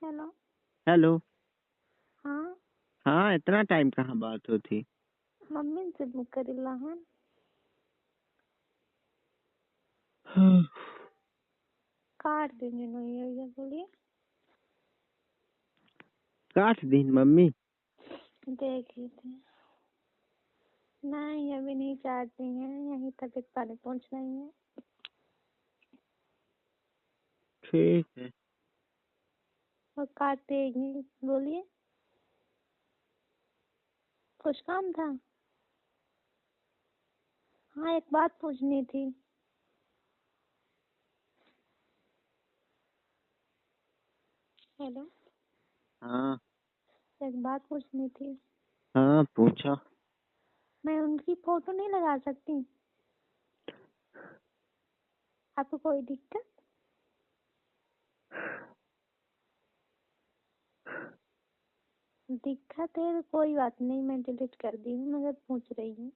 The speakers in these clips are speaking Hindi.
हेलो। हेलो। हाँ, हाँ, इतना टाइम कहाँ बात होती। मम्मी से करेला हन। काट देंगे नहीं बोलिए। काट दिन मम्मी। देखिए थे नहीं, अभी नहीं चाहती हैं, यहीं तबीयत पानी पहुंच रही है। ठीक है। और काट देंगी, बोलिए। कुछ काम था? हाँ, एक बात पूछनी थी। हेलो। हाँ एक बात पूछनी थी। हाँ, पूछो। मैं उनकी फोटो नहीं लगा सकती? आपको कोई दिक्कत? दिक्कत है तो कोई बात नहीं, मैं डिलीट कर दी हूँ, मगर पूछ रही हूँ।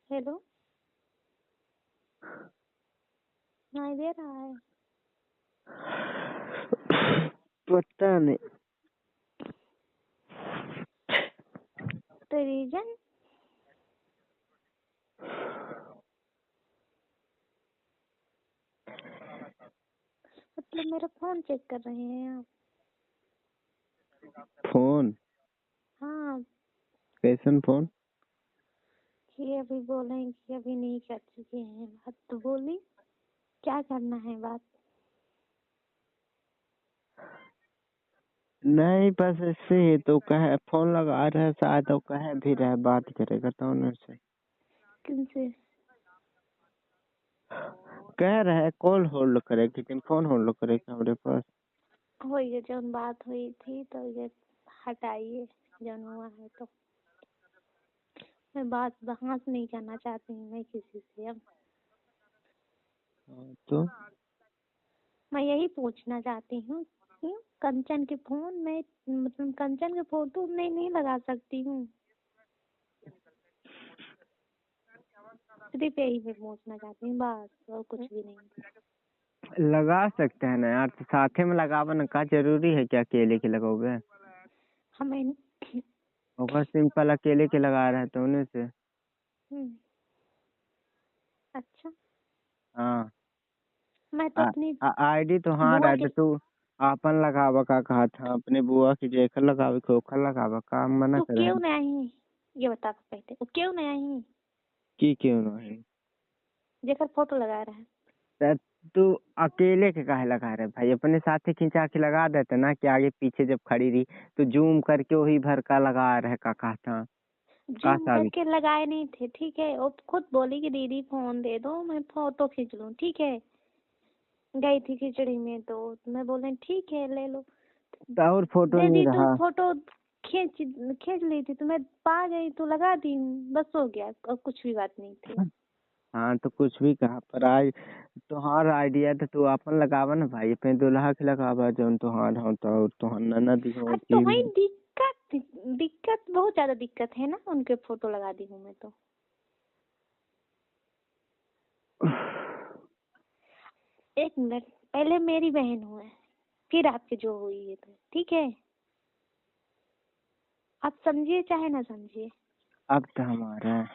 हेलो। नहीं दे रहा है। पता नहीं। तो रीजन? मतलब मेरा फोन चेक कर रहे हैं आप? फोन? हाँ। कैसन फोन? कि अभी बोले कि अभी नहीं कर चुके हैं बात, तो बोली क्या करना है बात? नहीं, बस ऐसे ही तो कहे फोन लगा रहे शायद, तो कहे भी रहे बात करेगा तो उनसे किनसे? कह रहे कॉल होल्ड करे, लेकिन फोन होल्ड करेगा हमारे पास। हुई जौन बात हुई थी तो ये हटाइए, जौन हुआ है तो। मैं बात बहस नहीं करना चाहती हूँ मैं किसी से अब। तो मैं यही पूछना चाहती हूँ कि कंचन के फोन में, मतलब कंचन के फोटो में नहीं लगा सकती हूँ? सिर्फ यही मैं पूछना चाहती हूँ बस, और कुछ भी नहीं। लगा सकते हैं ना यार, तो साथे में लगावा ना, का जरूरी है क्या अकेले के लगाओगे? हमें होगा सिंपल अकेले के लगा रहे तो उन्हें से। अच्छा। हाँ। मैं तो अपनी आईडी तो हाँ बुआ के, रहते तू आपन लगावा का कहा था, अपने बुआ की जेखर लगावे खोखर लगावा का मना तू करे क्यों नहीं आई ये बता पहले, वो क्यों नहीं आई? की क्यों नहीं? जेकर फोटो लगा रहा है। त तू अकेले के काहे लगा रहे भाई, अपने साथ ही खिंचा के लगा देते ना, कि आगे पीछे जब खड़ी रही तो जूम करके वही भर का लगा रहे का कहा था। का जूम साबित? करके लगाए नहीं थे, ठीक है। वो खुद बोली कि दीदी फोन दे दो मैं फोटो खींच लूं, ठीक है। गई थी खिचड़ी में तो मैं बोले ठीक है ले लो। और फोटो दे नहीं दी तो रहा। फोटो खींच खींच ली थी तो मैं पा गई तो लगा दी, बस हो गया, और कुछ भी बात नहीं थी। हाँ तो कुछ भी कहा पर आज तुहार आइडिया तो तू अपन लगावा ना भाई, अपने दुल्हा के लगावा जौन तुहार हो तो तुहार ननद हो अब तो की। वही दिक्कत, दिक्कत बहुत ज्यादा दिक्कत है ना, उनके फोटो लगा दी हूँ मैं तो। एक मिनट, पहले मेरी बहन हुए फिर आपकी जो हुई है तो ठीक है। आप समझिए चाहे ना समझिए। अब तो हमारा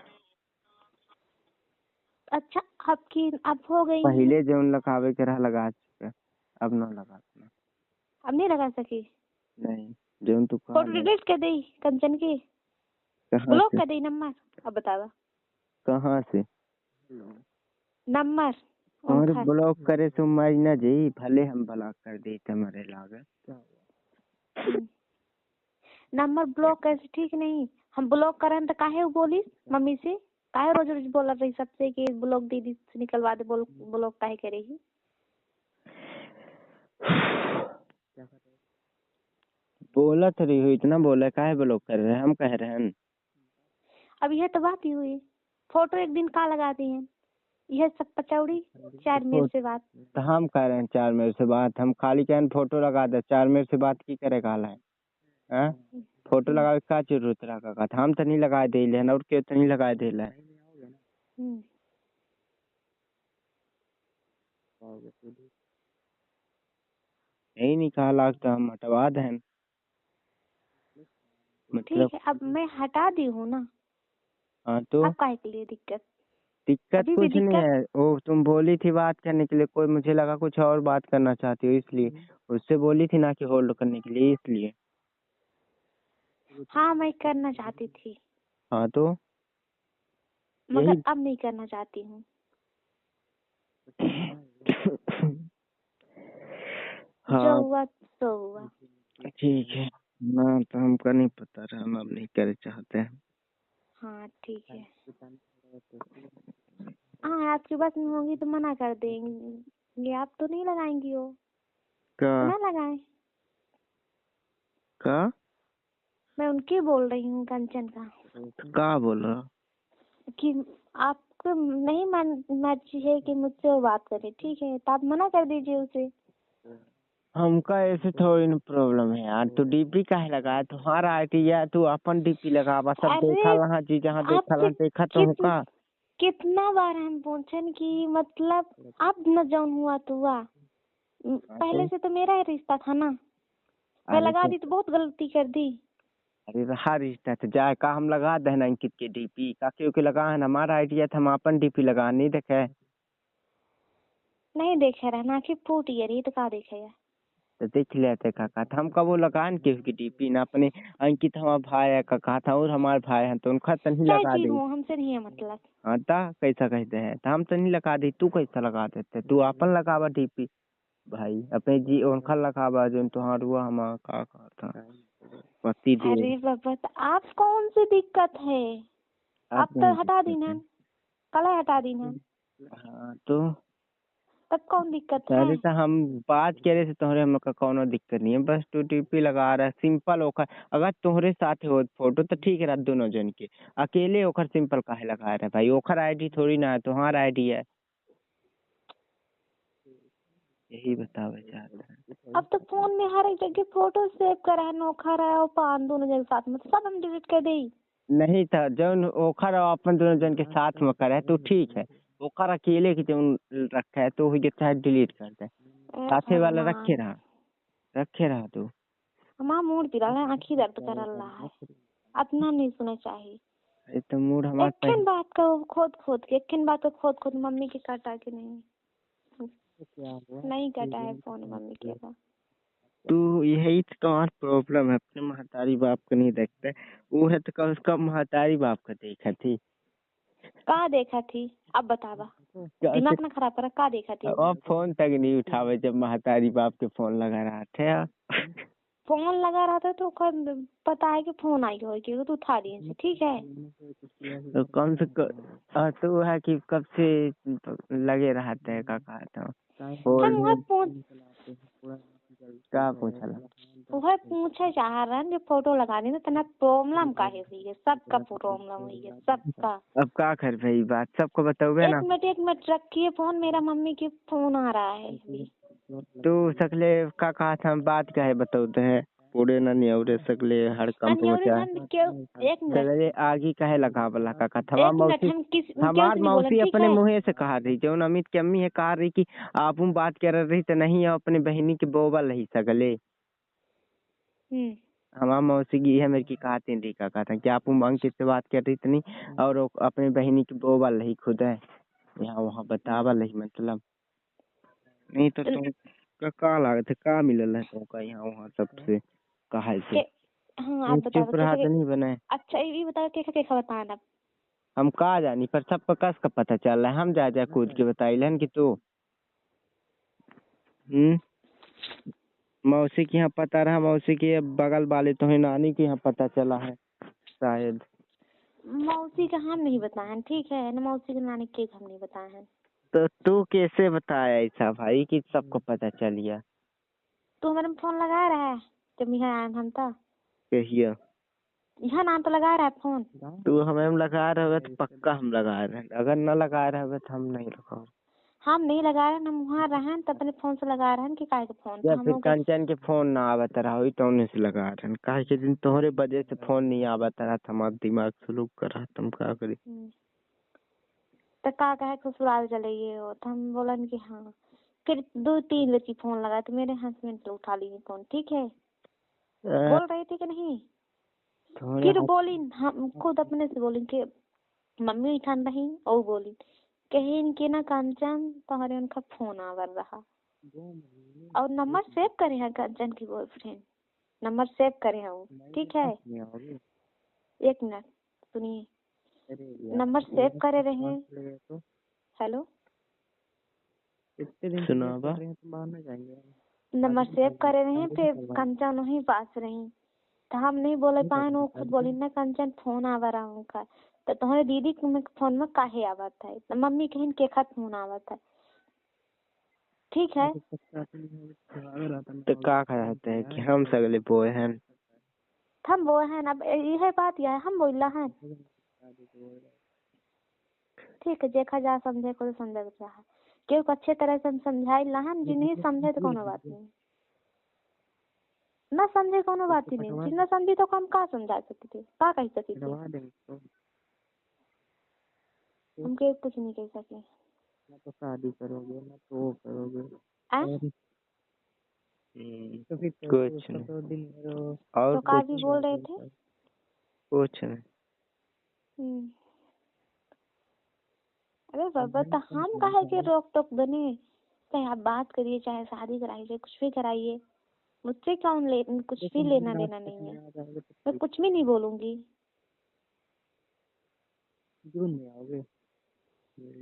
अच्छा, आपकी अब हो गई है। पहले जौन लगावे के रहा लगा चुके, अब ना लगा। अब नहीं लगा सकी? नहीं, जौन तू कहा फोटो ले। डिलीट कर दी कंचन की, कहाँ ब्लॉक से? कर दी नंबर। अब बतावा कहाँ से? नंबर और उनका। ब्लॉक करे तो मर न जाई, भले हम ब्लॉक कर दी तुम्हारे लागे। नंबर ब्लॉक कैसे? ठीक नहीं, हम ब्लॉक करें तो काहे वो बोली मम्मी से? काहे रोज रोज बोला रही सबसे कि ब्लॉक दीदी से निकलवा दे, ब्लॉक काहे करेगी? बोला तो रही हो, इतना बोला काहे ब्लॉक कर रहे हैं, हम कह रहे हैं। अब यह तो बात ही हुई, फोटो एक दिन का लगा दी है, यह सब पचौड़ी। चार मेरे से बात। तो हम कह रहे हैं 4 मिनट से बात, हम खाली कहन फोटो लगा दे, 4 मिनट से बात की करे काल है? हाँ? फोटो लगा के का जरूरत रहा का? हम तो नहीं लगा दे और के तो नहीं लगा दे। यही नहीं कहा लाग तो हम हटवा दें। मतलब ठीक है, अब मैं हटा दी हूँ ना, हाँ तो अब काहे के लिए दिक्कत? दिक्कत अभी भी कुछ नहीं दिक्कत? है। वो तुम बोली थी बात करने के लिए, कोई मुझे लगा कुछ और बात करना चाहती हो इसलिए। उससे बोली थी ना कि होल्ड करने के लिए, इसलिए। हाँ, मैं करना चाहती थी, हाँ तो मगर यही अब नहीं करना चाहती हूँ। जो हाँ हुआ सो हुआ। ठीक है ना, तो हमको नहीं पता रहा, हम अब नहीं कर चाहते हैं। हाँ ठीक है। हाँ, आपकी बात नहीं होगी तो मना कर देंगे, आप तो नहीं लगाएंगी हो का तो ना लगाए। का मैं उनकी बोल रही हूँ, कंचन का, बोल रहा? कि आपको नहीं मर्जी है कि मुझसे वो बात करे, ठीक है, तो आप मना कर दीजिए उसे। हमका ऐसे थोड़ी न प्रॉब्लम है यार। तू डीपी काहे लगाया? तुम्हारा आईटी है, तू अपन डीपी लगावा। सब देखा अरे लहा जी, जहाँ देखा आपसे लहा देखा तो हमका। कितना बार हम पूछन कि मतलब अब न जौन हुआ तो हुआ, पहले से तो मेरा ही रिश्ता था ना, मैं अरे लगा तो दी तो बहुत गलती कर दी। अरे रहा रिश्ता तो जाए का, हम लगा दे ना अंकित के डीपी का, क्योंकि लगा है ना हमारा आइडिया था, हम अपन डीपी लगा नहीं देखे। नहीं देखे रहे ना, आखिर फूट ये रही तो का देखेगा। तो देख लेते काका, तो हम कब वो लगान के उसकी डीपी ना अपने। अंकित हमारा भाई है काका था, और हमारे भाई हैं तो उनका तो नहीं चाहे लगा जी दे। हो, हमसे नहीं है मतलब। हाँ ता कैसा कहते हैं, तो हम तो नहीं लगा दी, तू कैसा लगा देते? तू अपन लगावा डीपी भाई अपने जी, उनका लगावा जो तुहार हुआ हमारा का था पति देव। अरे बाबा, तो आप कौन सी दिक्कत है? आप आप तो नहीं हटा दी दिक्कत ना, है। कल हटा दी ना, हाँ तो तब कौन दिक्कत है? अरे तो हम बात करे से तोहरे हम का कोनो दिक्कत नहीं है, बस तू टीपी लगा रहा है सिंपल ओकर। अगर तोहरे साथ हो फोटो तो ठीक है, दोनों जन के। अकेले ओकर सिंपल काहे लगा रहा है भाई? ओकर आईडी थोड़ी ना है, तुम्हारा आईडी है। यही बतावे चाहता है। अब तो फोन में हर एक जगह फोटो सेव करा है, नोखा रहा है और पान दोनों जगह साथ में, सब हम डिलीट कर दे। नहीं था जौन ओखर और अपन दोनों जन के साथ में करे तो ठीक है। ओखर अकेले के जौन रखा है तो वही चाहे डिलीट कर दे। साथे वाला भगवान, रखे रहा तू। हमारा मूड पिरा है, आँखी दर्द कर रहा है, अपना नहीं सुना चाहिए। ये तो मूड हमारा एक बात को खोद खोद मम्मी के काटा के नहीं, नहीं कटा है फोन मम्मी के का। तू यही तो तुम्हारा प्रॉब्लम है, अपने महतारी बाप को नहीं देखते। वो है तो कम से कम महतारी बाप को देखा थी। कहाँ देखा थी? अब बतावा, दिमाग ना खराब करा, कहाँ देखा थी? अब फोन तक नहीं उठावे जब महतारी बाप के फोन लगा रहा थे। फोन लगा रहा था तो पता है कि फोन आई होगी तो उठा दिए, ठीक है। तो कम से कम तो है कि कब से लगे रहते हैं काका तो हम वह क्या पूछला? पूछे चाह रहे हैं, जो फोटो लगा दी ना, तना प्रॉब्लम काहे हुई है? सबका प्रॉब्लम हुई है, सबका। अब क्या कर भाई, बात सबको बताओगे ना। एक मिनट रखिए फोन, मेरा मम्मी की फोन आ रहा है अभी। तो सकले का कहा था, हम बात क्या है बताते हैं। पूरे ना नहीं और सकले हर कंप में क्या एक मिनट, सगले आगे काहे लगा वाला काका थमा मौसी। हम किस हमार नहीं बोला, मौसी ठीक अपने है। मुँह से कहा रही, जो अमित की अम्मी है कहा रही कि आप बात कर रही तो नहीं है अपनी बहनी की बोबल रही सगले। हमारा मौसी की है मेरी की कहते नहीं काका था कि आप अंकित से बात कर रही थी नहीं, और वो अपनी बहनी की बोबल रही खुद है यहाँ वहाँ बतावा रही मतलब। नहीं तो तुम का लागत है, का मिलल है तुमका यहाँ वहाँ सबसे कहा से? हाँ आप बता चुप रहा तो नहीं बने। अच्छा ये बताओ क्या बताना। हम का जानी, पर सबको कस का पता चल रहा है, हम जा कूद के बताइलन कि तू मौसी के यहाँ पता रहा, मौसी के बगल वाले तो है नानी के यहाँ पता चला है शायद। मौसी का हम नहीं बताए, ठीक है ना, मौसी के नानी के हम नहीं बताए हैं। तो तू कैसे बताया ऐसा भाई कि सबको पता चल गया? तू हमारे में फोन लगा रहा है जब यहाँ आए हम था, कहिए यहाँ नाम तो लगा रहा है फोन। तू हमें लगा रहे हो तो पक्का हम लगा रहे हैं, अगर न लगा रहे हो तो हम नहीं लगा। हम नहीं लगा रहे, हम वहाँ रहे तो अपने फोन से लगा रहे हैं कि काय के फोन या हम फिर लोग। कंचन के फोन ना आवत रहा हो तो उन्हीं से लगा रहे हैं, काहे के दिन तोहरे वजह से फोन नहीं आवत रहा था, हमारा दिमाग स्लो कर रहा तुम का करी। तो का कहे ससुराल चले गए हो, तो हम बोलन कि हाँ, फिर 2-3 बजे फोन लगा तो मेरे हस्बैंड तो उठा लिए फोन, ठीक है। बोल रहे थे कि नहीं, फिर बोली, हम खुद अपने से बोली कि मम्मी ठान रही और बोली कहीं इनके ना कंचन तुम्हारे उनका फोन आवर रहा और नंबर सेव करे हैं कंचन की बॉयफ्रेंड, नंबर सेव करे हैं, ठीक है। एक मिनट सुनिए, नंबर सेव करे रहे। हेलो सुनावा। नंबर सेव करे रहे, फिर कंचन वहीं पास रही तो हम नहीं बोले पाए, वो खुद बोली ना कंचन फोन आवा रहा उनका, तो तुम्हारे दीदी के फोन में काहे आवत है, तो मम्मी कहीं के खत फोन आवत है, ठीक है। तो का कहते हैं कि हम सगले बोए हैं। हम बोए हैं, अब यह बात यह है हम बोला है, ठीक है। देखा जा समझे को समझ रहा है, क्यों अच्छे तरह से हम समझाई लहन, जी नहीं समझे तो कोनो बात नहीं, ना समझे कोनो बात ही नहीं, जितना समझी तो हम का समझा सकते थे, का कह सकते थे, हम के कुछ नहीं कह सके। ना तो शादी करोगे ना तो वो करोगे तो फिर कुछ नहीं। और तो का भी बोल रहे थे। कुछ नहीं। अरे बाबा तो हम काहे के रोक टोक बने, चाहे आप बात करिए चाहे शादी कराइए कुछ भी कराइए, मुझसे कुछ भी लेना देना नहीं है, मैं कुछ भी नहीं बोलूंगी।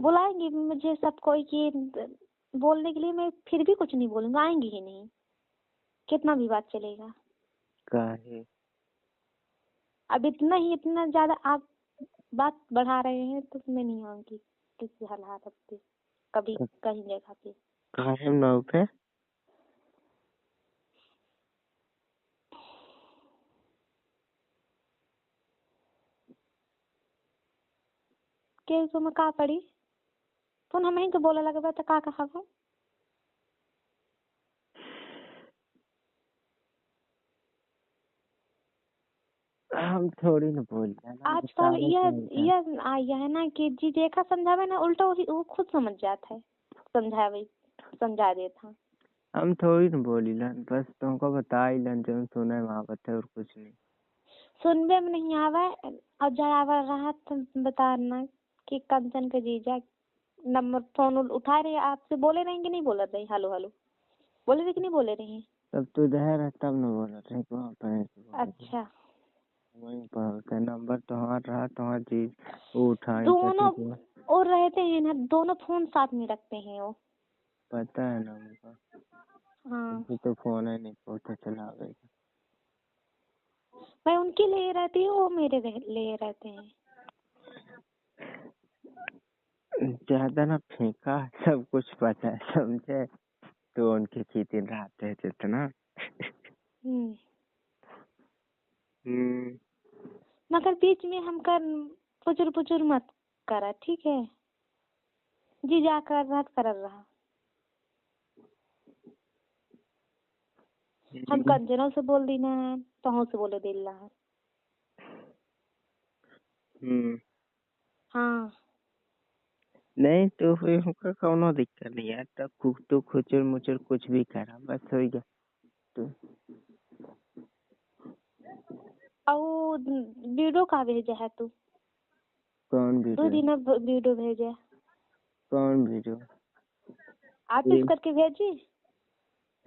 बुलाएंगे मुझे सब कोई की बोलने के लिए, मैं फिर भी कुछ नहीं बोलूंगा, आएंगी ही नहीं, कितना भी बात चलेगा। काहे अब इतना ज्यादा आप बात बढ़ा रहे हैं तो मैं नहीं आऊंगी किसी हालात पे, कभी कहीं जगह पे। काहे ना पे के तो मैं का पड़ी तो हम ही तो बोला लगे तो का कहा वो। हम थोड़ी ना बोल रहे हैं। आजकल यह आया है ना कि जी देखा समझावे ना उल्टा वो खुद समझ जाता है, समझा देता। हम थोड़ी ना बोली लन, बस तुमको बता ही लन जो सुने वहाँ बता और कुछ नहीं। सुनबे में नहीं आवा और जब आवा रहा तो बताना कि कंचन का जीजा नंबर फोन उठा रहे, आपसे बोले रहेंगे नहीं बोल रहे, हेलो हेलो बोले रहे कि नहीं बोले रहे। तब तो इधर है तब न बोल रहे वहाँ पर। अच्छा वहीं पर नंबर तुम्हारा रहा, तुम्हारी चीज वो उठाई दोनों और रहते हैं ना, दोनों फोन साथ में रखते हैं वो। पता है ना उनका। हाँ तो फोन है नहीं पता चला गया। मैं उनके लिए रहती हूँ, वो मेरे लिए रहते हैं। ज्यादा ना फेंका, सब कुछ पता है समझे, तो उनके चीते रहते हैं जितना। मगर बीच में हम कर पुचुर पुचुर मत करा, ठीक है। जी जाकर रात कर रहा, हम कंजनों से बोल दी ना तो से बोले दिल रहा। हाँ नहीं तो फिर उनका कोनो दिक्कत नहीं है, तब तो खुचर मुचर कुछ भी करा बस हो गया। तो और वीडियो का भेजा है तू, कौन 2 वीडियो? दिन वीडियो भेजे, कौन वीडियो? आप इस करके भेजी।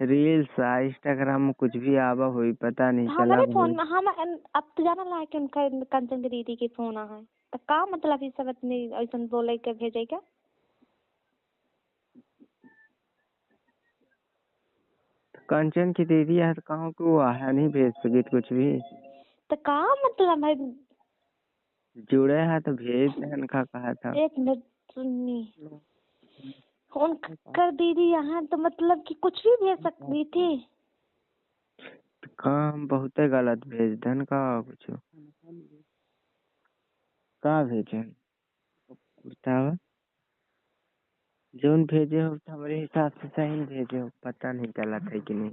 रील्स इंस्टाग्राम में कुछ भी आवा हुई पता नहीं चला। हमारे फोन में हम अब तो जाना ला कि उनका कंचन की दीदी के फोन आ है, तो का मतलब इस सब इतनी ऐसा बोले के भेजे क्या। कंचन की दीदी है तो कहाँ को आया नहीं भेज सके कुछ भी, तो का मतलब है। जुड़े हैं तो भेज देने का कहा था। एक मिनट सुनिए, उनका दीदी यहाँ तो मतलब कि कुछ भी भेज सकती थी। तो काम बहुत गलत भेज देन का कुछ का भेजे बतावा, जोन भेजे हो तो हमारे हिसाब से सही भेजे हो, पता नहीं चला था कि नहीं।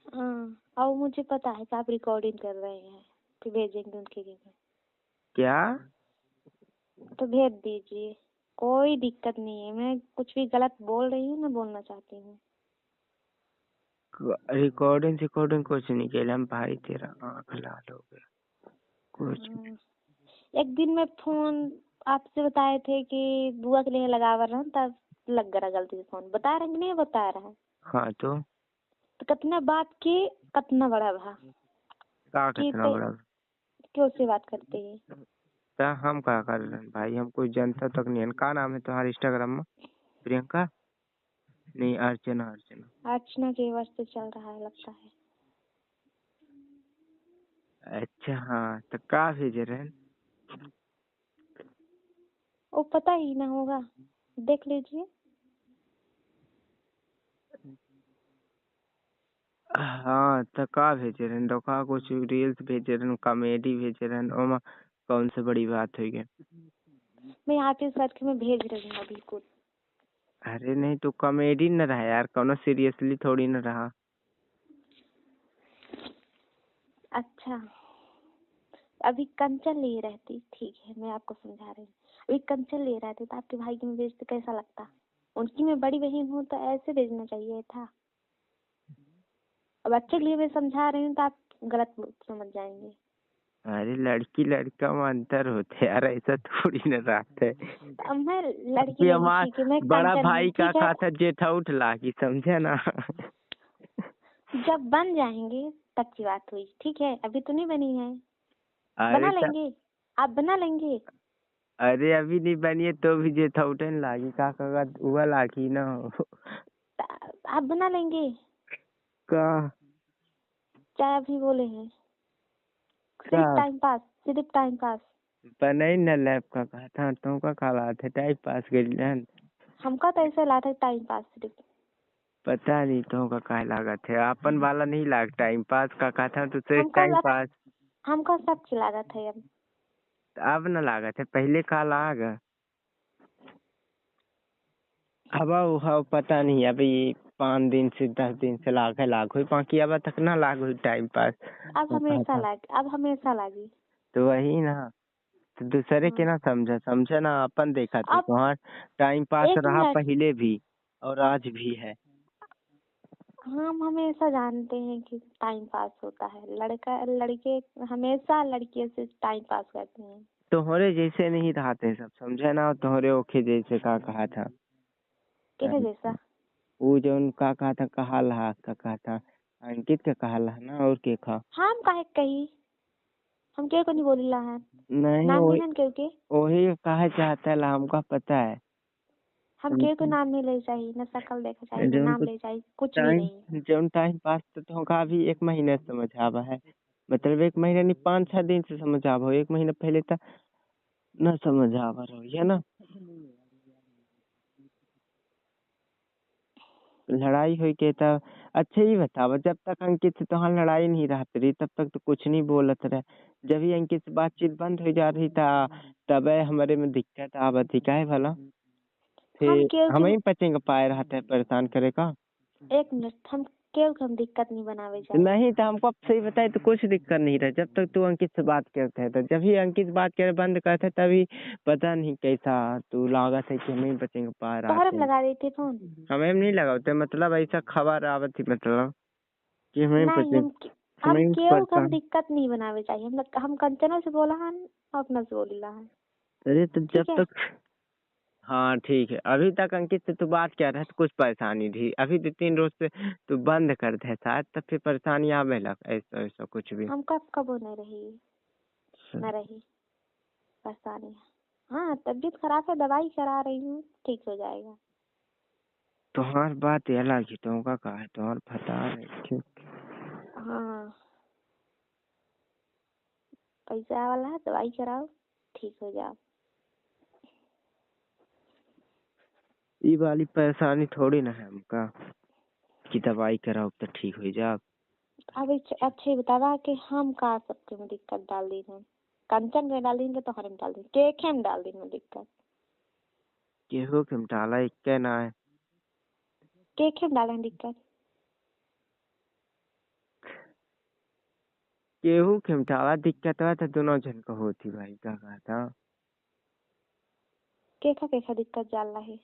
हाँ और मुझे पता है कि आप रिकॉर्डिंग कर रहे हैं, फिर भेजेंगे उनके लिए। क्या तो भेज दीजिए, कोई दिक्कत नहीं है, मैं कुछ भी गलत बोल रही हूँ, मैं बोलना चाहती हूँ। रिकॉर्डिंग कुछ नहीं किया हम भाई, तेरा आँख लाल हो गया कुछ। एक दिन मैं फोन आपसे बताए थे कि बुआ के लिए लगावा रहा हूँ, तब लग गया गलती से फोन। बता रहे कि नहीं बता रहा है? हाँ तो कितना बात की, कितना बड़ा भा का कि कितना बड़ा क्यों से बात करते हैं? तो हम क्या कर रहे हैं भाई, हम कोई जनता तक नहीं है। का नाम है तुम्हारे इंस्टाग्राम में? प्रियंका नहीं, अर्चना। अर्चना के वास्ते चल रहा है लगता है। अच्छा हाँ, तो का भेजे रहे? वो पता ही ना होगा, देख लीजिए। हाँ तो का भेजे रहे? दोका कुछ रील्स भेजे रहे, कॉमेडी भेजे रहे, ओमा कौन सी बड़ी बात हुई है? मैं यहाँ पे सर्च में भेज रही हूँ अभी कुछ। अरे नहीं तो कॉमेडी न रहा यार, कौनो सीरियसली थोड़ी न रहा। अच्छा, अभी कंचन ले रहती, ठीक है मैं आपको समझा रही हूँ। अभी कंचन ले रहती तो आपके भाई की मैं भेजते कैसा लगता? उनकी मैं बड़ी बहन हूँ तो ऐसे भेजना चाहिए था। अब अच्छे के लिए मैं समझा रही हूँ तो आप गलत समझ जाएंगे। अरे लड़की लड़का में अंतर होते है यार, ऐसा थोड़ी न रहता है। अब मैं लड़की अभी नहीं, हमार ठीक है मैं बड़ा कंचन हूँ, भाई का ठीक है। कहा था जेठा उठ ला की, समझे ना? जब बन जाएंगे तब की बात हुई, ठीक है, अभी तो नहीं बनी है। अरे बना लेंगे, आप बना लेंगे। अरे अभी नहीं बनिए तो भी जेठा उठन लागी, का कगा हुआ लागी ना हो। आप बना लेंगे, का चाहे अभी बोले हैं। का सिर्फ टाइम पास। बनई न लैब का कहा था तो का खाला थे टाइम पास करिलन। हमका तो ऐसा लगा था टाइम पास सिर्फ। पता नहीं तो का काहे लागत है, अपन वाला नहीं लाग टाइम पास का कहा था तो सिर्फ हमका टाइम पास। हमका सब खिलागा था अब। अब न लागत है, पहले का लाग। अब पता नहीं, अभी 5 दिन से 10 दिन से लाग हुई, बाकी अब तक ना लाग हुई टाइम पास अब तो कहा था। हमेशा लागी। तो वही ना, तो दूसरे के हाँ। ना समझे ना, अपन देखा थे अब तुम्हार टाइम पास एक रहा मिनट, पहले भी और आज भी है। हम हमेशा जानते हैं कि टाइम पास होता है, लड़का लड़के हमेशा लड़कियों से टाइम पास करते हैं। तोहरे जैसे नहीं रहते सब, समझे ना, तोहरे ओखे जैसे का कहा था। किसे जैसा? वो जो उनका कहा था, कहा लहा का कहा था, अंकित का कहा लहा ना, और के खा हम काहे कही, हम के को नहीं बोली ला है, नहीं नाम वही नहीं है क्योंकि वही कहा चाहता है, हमका पता है। हम के को नाम नहीं ले चाहिए, न शक्ल देखा चाहिए, न जो नाम उनको ले चाहिए, कुछ भी नहीं। टाइम पास तो होगा अभी 1 महीने से समझ आवा है, मतलब 1 महीने नहीं, 5-6 दिन से समझ आवा, 1 महीना पहले तक न समझ आवा रहो है ना। लड़ाई हुई के तब अच्छे ही बतावा, जब तक अंकित से तोहार लड़ाई नहीं रहती रही तब तक तो कुछ नहीं बोलत रहे। जब ही अंकित से बातचीत बंद हो जा रही था तब हमारे में दिक्कत आवत थी, काहे भला? हम फिर केहू हम के ही पचेंगे पाए रहते हैं परेशान करे का। एक मिनट, हम केहू के हम दिक्कत नहीं बनावे चाहिए। नहीं तो हमको अब सही बताए तो कुछ दिक्कत नहीं रहा, जब तक तू अंकित से बात करते है, तो जब ही अंकित बात करे बंद करते तभी पता नहीं कैसा तू लागत है कि हम ही बचेंगे पाए तोहरे रहते पे हैं। लगा देते फोन। हमें नहीं लगाते, मतलब ऐसा खबर आवत थी, मतलब कि हमें नहीं, बचे, हम हमें केहू के हम परेशान। दिक्कत नहीं बनावे चाहिए। हम कंचना से बोला हन, अपना से बोली ला है, अरे तो जब ठीक है। तक, हाँ ठीक है, अभी तक अंकित से तू बात कर रहा है तो कुछ परेशानी थी, अभी 2-3 रोज से तू बंद कर दे शायद तब फिर परेशानी आवे लग, ऐसा ऐसा कुछ भी। हम कब नहीं रही, न रही परेशानी। हाँ, तबीयत खराब है, दवाई करा रही हूँ, ठीक हो जाएगा। तुम्हार बात अलग ही, तुमका कहा है तुम्हार फटा रहे। हाँ, पैसा वाला है, दवाई कराओ, ठीक हो जाओ। ये वाली परेशानी थोड़ी ना है हमका कि दवाई कराओ तो ठीक हो जाओ। अब अच्छे बतावा कि हम का सबके में दिक्कत डाल दी है। कंचन में डाल देंगे तो हर में डाल देंगे, केक में डाल देंगे दिक्कत। केहू के डाला एक ना है, केक में डालेंगे दिक्कत। केहू के डाला दिक्कत हुआ तो दोनों जन को होती भाई, का कहा था। केखा केखा दिक्कत जाला है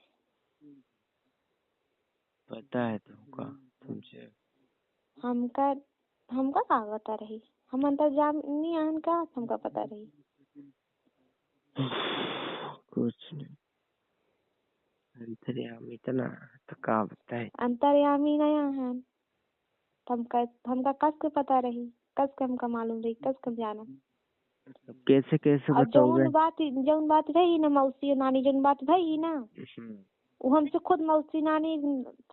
पता है तुमको तुमसे हमका हमका का पता रही हम अंतर्जामी आन का हमका पता रही कुछ नहीं अंतर्यामी इतना तो का बताए अंतर्यामी नया है हमका कस के पता रही कस के हमका मालूम रही कस के जाना कैसे कैसे और बताओगे जौन बात रही ना मौसी और नानी जौन बात भई ना वो हमसे खुद मौसी नानी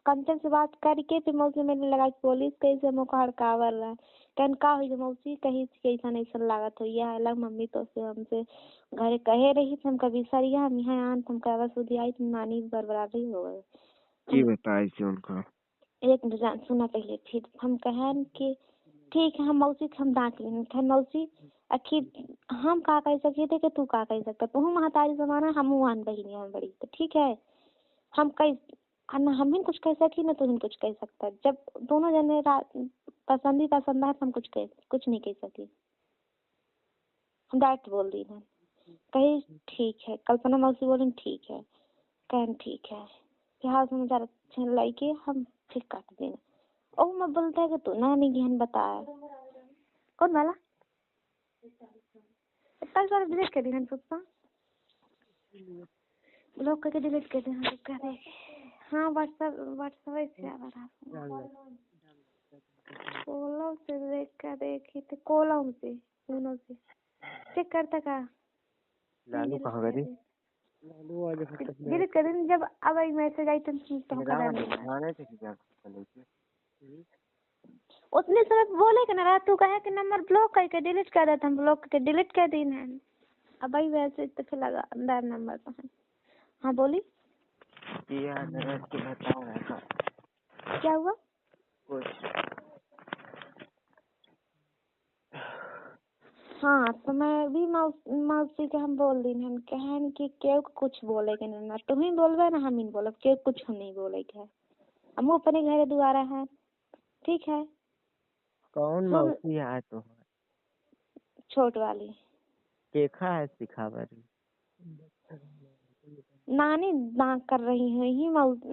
कंचन से बात करके फिर मौसी मैंने लगा कि पुलिस कैसे हमको हड़कावर रहा कहन का हुई मौसी कहीं कैसा नहीं सन लागत हो यह अलग मम्मी तो से हमसे घरे कहे रही थी हम कभी सरिया हम यहाँ आन तुम कहवा सुधी आई तुम नानी बरबरादी हो गए की बताई थी उनको एक सुना पहले फिर हम कहन कि ठीक है हम मौसी हम डांट लेंगे मौसी आखिर हम का कह सके थे कि तू का कह सकता तू महतारी जमाना हम वन बहनी हम बड़ी तो ठीक है हम कई हम ही कुछ कह सकी ना तुम कुछ कह सकता जब दोनों जने पसंद है हम कुछ नहीं कह सके हम डायरेक्ट बोल दी ना कही ठीक है कल्पना मौसी बोली ठीक है कहन ठीक है फिलहाल समझा लड़के हम ठीक काट देना ओ मैं बोलता है कि तू ना नहीं ज्ञान बताया कौन वाला इतना सारा डिलीट कर दी हम सोचता ब्लॉक करके डिलीट कर देना तो क्या देखे हाँ व्हाट्सएप से आ रहा कोलम से देख कर देखी तो कोलम से दोनों से चेक करता का लालू कहाँ गई डिलीट कर देना जब अब एक मैसेज आई तो हमका उतने समय बोले कि ना तू कहे कि नंबर ब्लॉक करके डिलीट कर देता हम ब्लॉक करके डिलीट कर दी ना अब आई वैसे तो फिर लगा अंदर नंबर तो है हाँ बोली क्या हुआ हाँ तो मैं भी मौसी के हम बोल दी हम कहन कि केहू कुछ बोलेगे ना तुम ही बोलबे ना हम ही बोलब केहू कुछ नहीं बोलेगे हम अपने घर दुआरा है ठीक है कौन मौसी है तो छोट वाली केखा है सिखावर नानी ना कर रही है ही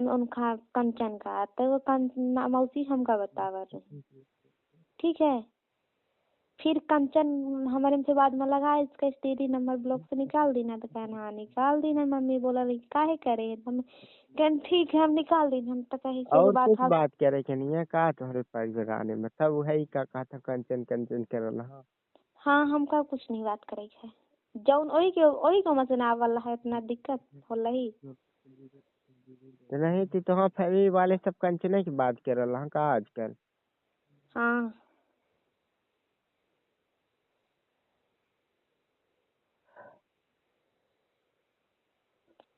उनका कंचन का तो वो मौसी हमका बतावा रही ठीक है फिर कंचन हमारे से बाद में लगा इसका दीदी नंबर ब्लॉक से निकाल दी ना तो कहना हाँ निकाल दी ना मम्मी बोला रही काहे करे हम कहन ठीक है हम निकाल दी हम तो कहीं और कुछ बात कह रहे नहीं है का तुम्हारे पास लगाने में सब वही का कहा था कंचन कंचन कर रहा हाँ हमका कुछ नहीं बात करे है जौन ओही को मसना वाला है इतना दिक्कत हो रही नहीं थी तो हाँ फैमिली वाले सब कंचन की बात कर रहा का आजकल हाँ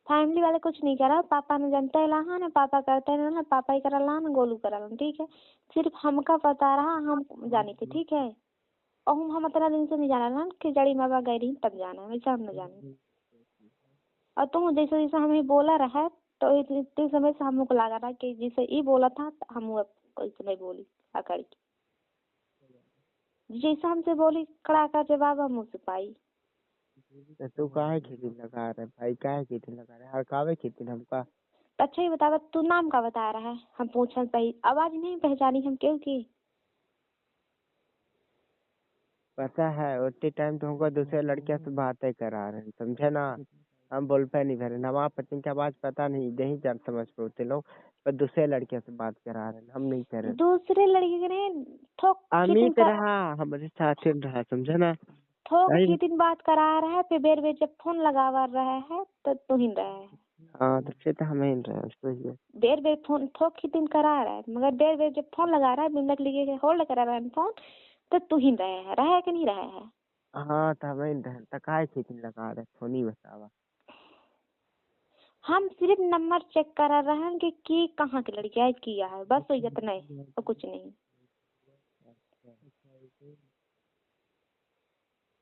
फैमिली वाले कुछ नहीं करा पापा ने जानता है लाहा ना पापा करते हैं ना पापा ही करा ला ना गोलू करा ला ठीक है सिर्फ हमका पता रहा हम जाने थे ठीक है और हम इतना दिन से नहीं जाना ना कि जड़ी बाबा गई रही तब जाना वैसा हम न जाने और तुम जैसे जैसे हमें बोला रहा तो इतने समय से हमको लगा रहा कि जैसे ये बोला था हम कोई समय बोली आकर जैसे हमसे बोली कड़ा का जवाब हम उससे पाई तो तू काहे खेती लगा रहे भाई काहे खेती लगा रहे हर कावे खेती हमका अच्छा ही बता तू नाम का बता रहा है हम पूछा सही आवाज नहीं पहचानी हम क्यों की पता है उतने टाइम तो हमको दूसरे लड़कियों से बातें करा रहे समझे ना हम बोल पे नहीं भरे नवा पति की आवाज पता नहीं नहीं जान समझ पाते लोग पर दूसरे लड़कियों से बात करा रहे हम नहीं कर रहे दूसरे लड़के के नहीं ठोक अमित रहा हमारे साथ रहा समझे ना ठोक की दिन बात करा रहा है फिर बेर बेर जब फोन लगावा रहा है तो तू ही रहा है हाँ तो फिर तो हम ही रहे उसको बेर बेर फोन ठोक की दिन करा रहा है मगर बेर बेर जब फोन लगा रहा है बिमलक लिखे होल्ड करा रहा है फोन तो तू ही रहा है कि नहीं रहा है हाँ तो हम ही रहे तो काहे खेती लगा रहे फोन ही बतावा हम सिर्फ नंबर चेक करा रहे हैं कि कहाँ की लड़की है किया है बस वही इतना ही और कुछ नहीं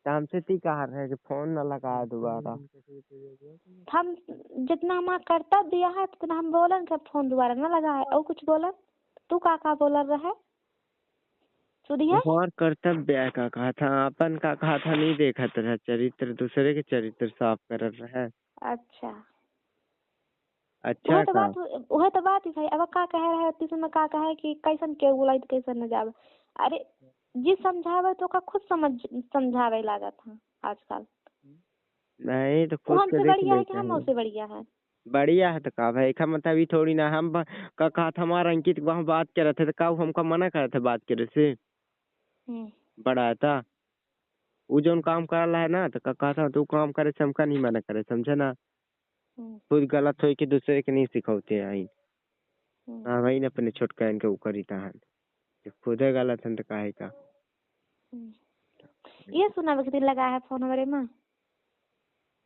हमसे ती कहा रहे कि फोन न लगाया दोबारा हम जितना हमारा कर्तव्य दिया है उतना हम बोलन कि फोन दोबारा न लगाए और कुछ बोला तू का बोला रहा है सुनिए और कर्तव्य का कहा था अपन का कहा था नहीं देखा था चरित्र दूसरे के चरित्र साफ कर रहा है अच्छा अच्छा वह तो का बात ही भाई। अब का कह रहा है तीसरे में का कहे कि कैसन के बोला तो कैसन न जावे। अरे जी समझावे तो का खुद समझावे लागत था आजकल। नहीं तो वो खुद के हमसे देख बढ़िया है कि लेते हम हैं। उससे बढ़िया है? बढ़िया है तो का भाई का मतलब ये थोड़ी ना हम का कहा था हमारा अंकित वहाँ बात कर रहे थे तो का वो हमका मना कर रहे थे बात करे से। बड़ा था वो जो काम कर रहा है ना तो का कहा था तू काम करे से हमका नहीं मना करे समझे ना। खुद गलत हो कि दूसरे के नहीं सिखाते हैं। हाँ भाई ने अपने छोटका इनके ऊपर ही था जब खुद है गलत है तो काहे का। ये सुना कितनी लगा है फोन हमारे में।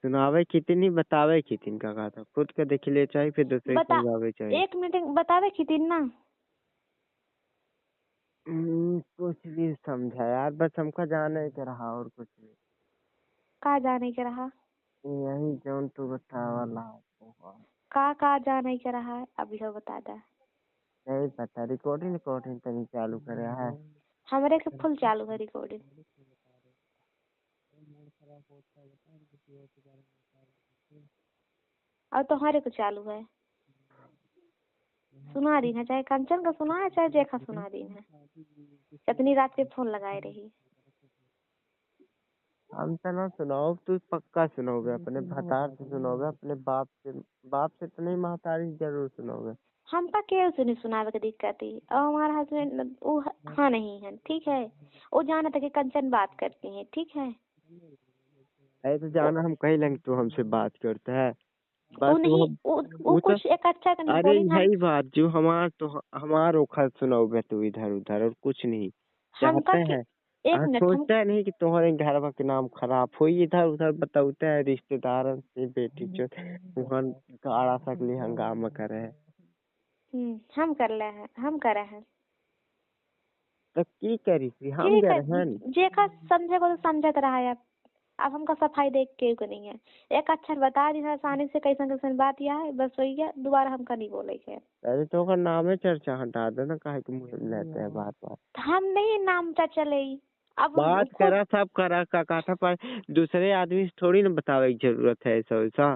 सुनावे कितनी बतावे कितनी का कहा था खुद के देख ले चाहिए फिर दूसरे को बता समझावे चाहिए। 1 मिनट बतावे कितनी ना। कुछ भी समझा यार बस हमको जाने के रहा और कुछ नहीं। कहा जाने के रहा? यही जौन तू बता वाला कहा जाने के रहा है अभी हो बता दे। नहीं पता रिकॉर्डिंग तो नहीं चालू करे है। हमारे के फुल चालू है रिकॉर्डिंग। और तुम्हारे को चालू है सुना दी है चाहे कंचन का सुना है चाहे जेखा सुना दी है। इतनी रात के फोन लगाए रही। हम तो ना सुनाओ तू पक्का सुनोगे अपने भतार से सुनोगे अपने बाप से तो नहीं महतारी से जरूर सुनोगे। हम का केव से नहीं सुनावे की दिक्कत है और हमारा हस्बैंड वो हाँ नहीं है ठीक है। वो जाना था कि कंचन बात करती है ठीक है। ऐसे जाना हम कहीं लेंगे तू हमसे बात करते है वो बस नहीं वो तो कुछ एक अच्छा करने अरे बोली हम। यही बात जो हमार ओखर सुनोगे तू इधर उधर और कुछ नहीं हम का चाहते हैं। एक मिनट हम सोचता नहीं कि तुम्हारे घर के नाम खराब हो इधर उधर बताते हैं रिश्तेदार से बेटी जो वहाँ काड़ा सकली हंगामा करे है। हम कर ले हैं हम करे हैं। तो की करी थी हम ठीक गए है हैं। जेखा समझे को तो समझत रहा है। अब हमका सफाई देख के को नहीं है। एक अक्षर बता दी आसानी से कैसन कैसन बात यह है बस वही है दोबारा हमका नहीं बोलेंगे। अरे तो का नाम है चर्चा हटा देना काहे के मुँह में लेते हैं बात बात। हम नहीं नाम चले अब बात खुद। करा सब करा का कहा था पर दूसरे आदमी से थोड़ी ना बतावे की जरूरत है ऐसा वैसा।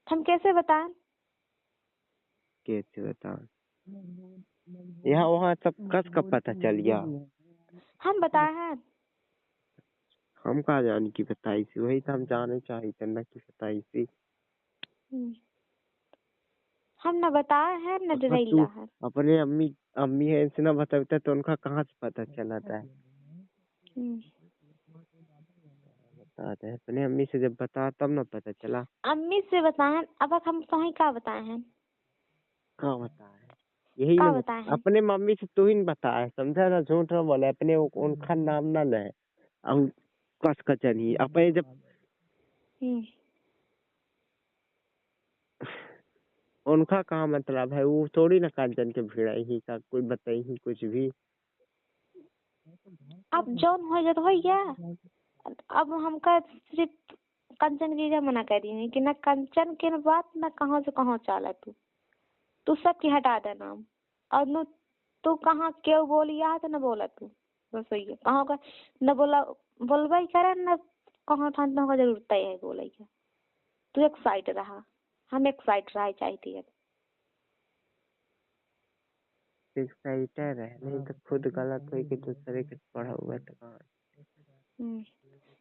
हम कैसे बताएं? कैसे बता यहाँ वहाँ सब कस का पता चल गया। हम बताए हैं। हम कहा जाने की बताई सी वही तो हम जाने चाहिए ना की बताई सी। हम न बताए हैं न हाँ, तू डरैला है। अपने अम्मी अम्मी है इनसे ना बताते तो उनका कहाँ से पता चला था। बताते हैं अपने अम्मी से जब बता तब ना पता चला। अम्मी से बताएं अब हम सही का बताए हैं। कहाँ बताए यही का ना बताए हैं? अपने मम्मी से तू ही न बताए समझा ना झूठ ना बोले अपने उनका नाम ना ले अब कस कचनी अपने जब उनका कहाँ मतलब है वो थोड़ी ना कांचन के भिड़ाई ही का कोई बताई ही कुछ भी। अब जौन हो गया तो हो गया। अब हमका सिर्फ कंचन की मना कर रही है कि ना कंचन के बात ना कहाँ से कहाँ चाला तू सबकी हटा दे नाम। और न तू कहाँ क्यों बोली यार तो न बोला तू बस वही है कहाँ का न बोला बोलवा ही करे न कहाँ ठान का जरूरत है बोले क्या। तू एक साइड रहा हम एक साइड रहा चाहती है। एक्साइटेड है नहीं तो खुद गलत हो कि दूसरे के पढ़ा हुआ तो कहाँ।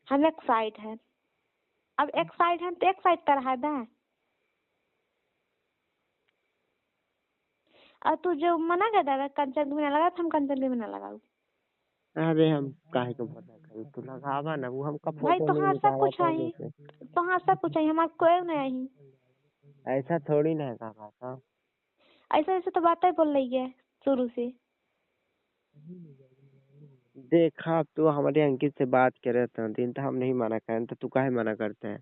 हम एक साइड है। अब एक साइड है तो एक साइड का रहा है। और तू जो मना कर दे कंचन के बिना लगा हम कंचन के बिना लगाऊ। अरे हम काहे को मना करी तू लगावा ना वो हमका भाई फोटो तो नहीं हाँ सब निकाला कुछ था आई जैसे। तो हाँ सब कुछ आई हमारे कोई नहीं आई। ऐसा थोड़ी ना है कहा था। ऐसा ऐसा तो बातें बोल रही है शुरू से। देखा अब तू हमारे अंकित से बात करे था दिन तो हम नहीं मना करें तो तू काहे मना करते हैं।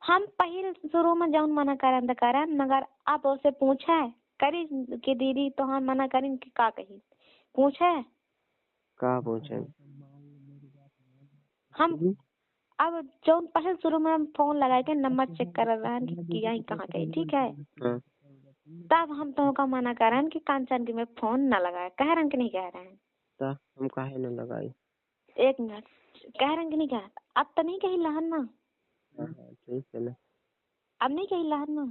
हम पहले शुरू में जौन मना करन तो करन मगर आप उससे पूछे करी कि दीदी तो हम मना करें कि का कही पूछे कहाँ पूछे हम। अब जौन पहले शुरू में हम फोन लगाए के नंबर चेक कर रहे हैं कि यही कहाँ गई ठीक है। हाँ। तब हम तो का मना कर रहे हैं कि कांचन के में फोन न लगाए कह रहे हैं कि नहीं कह रहे हैं। तो हम काहे न लगाई। 1 मिनट कह रहे हैं कि नहीं कह अब तो नहीं कही लहन ना। ठीक है ना। अब नहीं कही ला ना,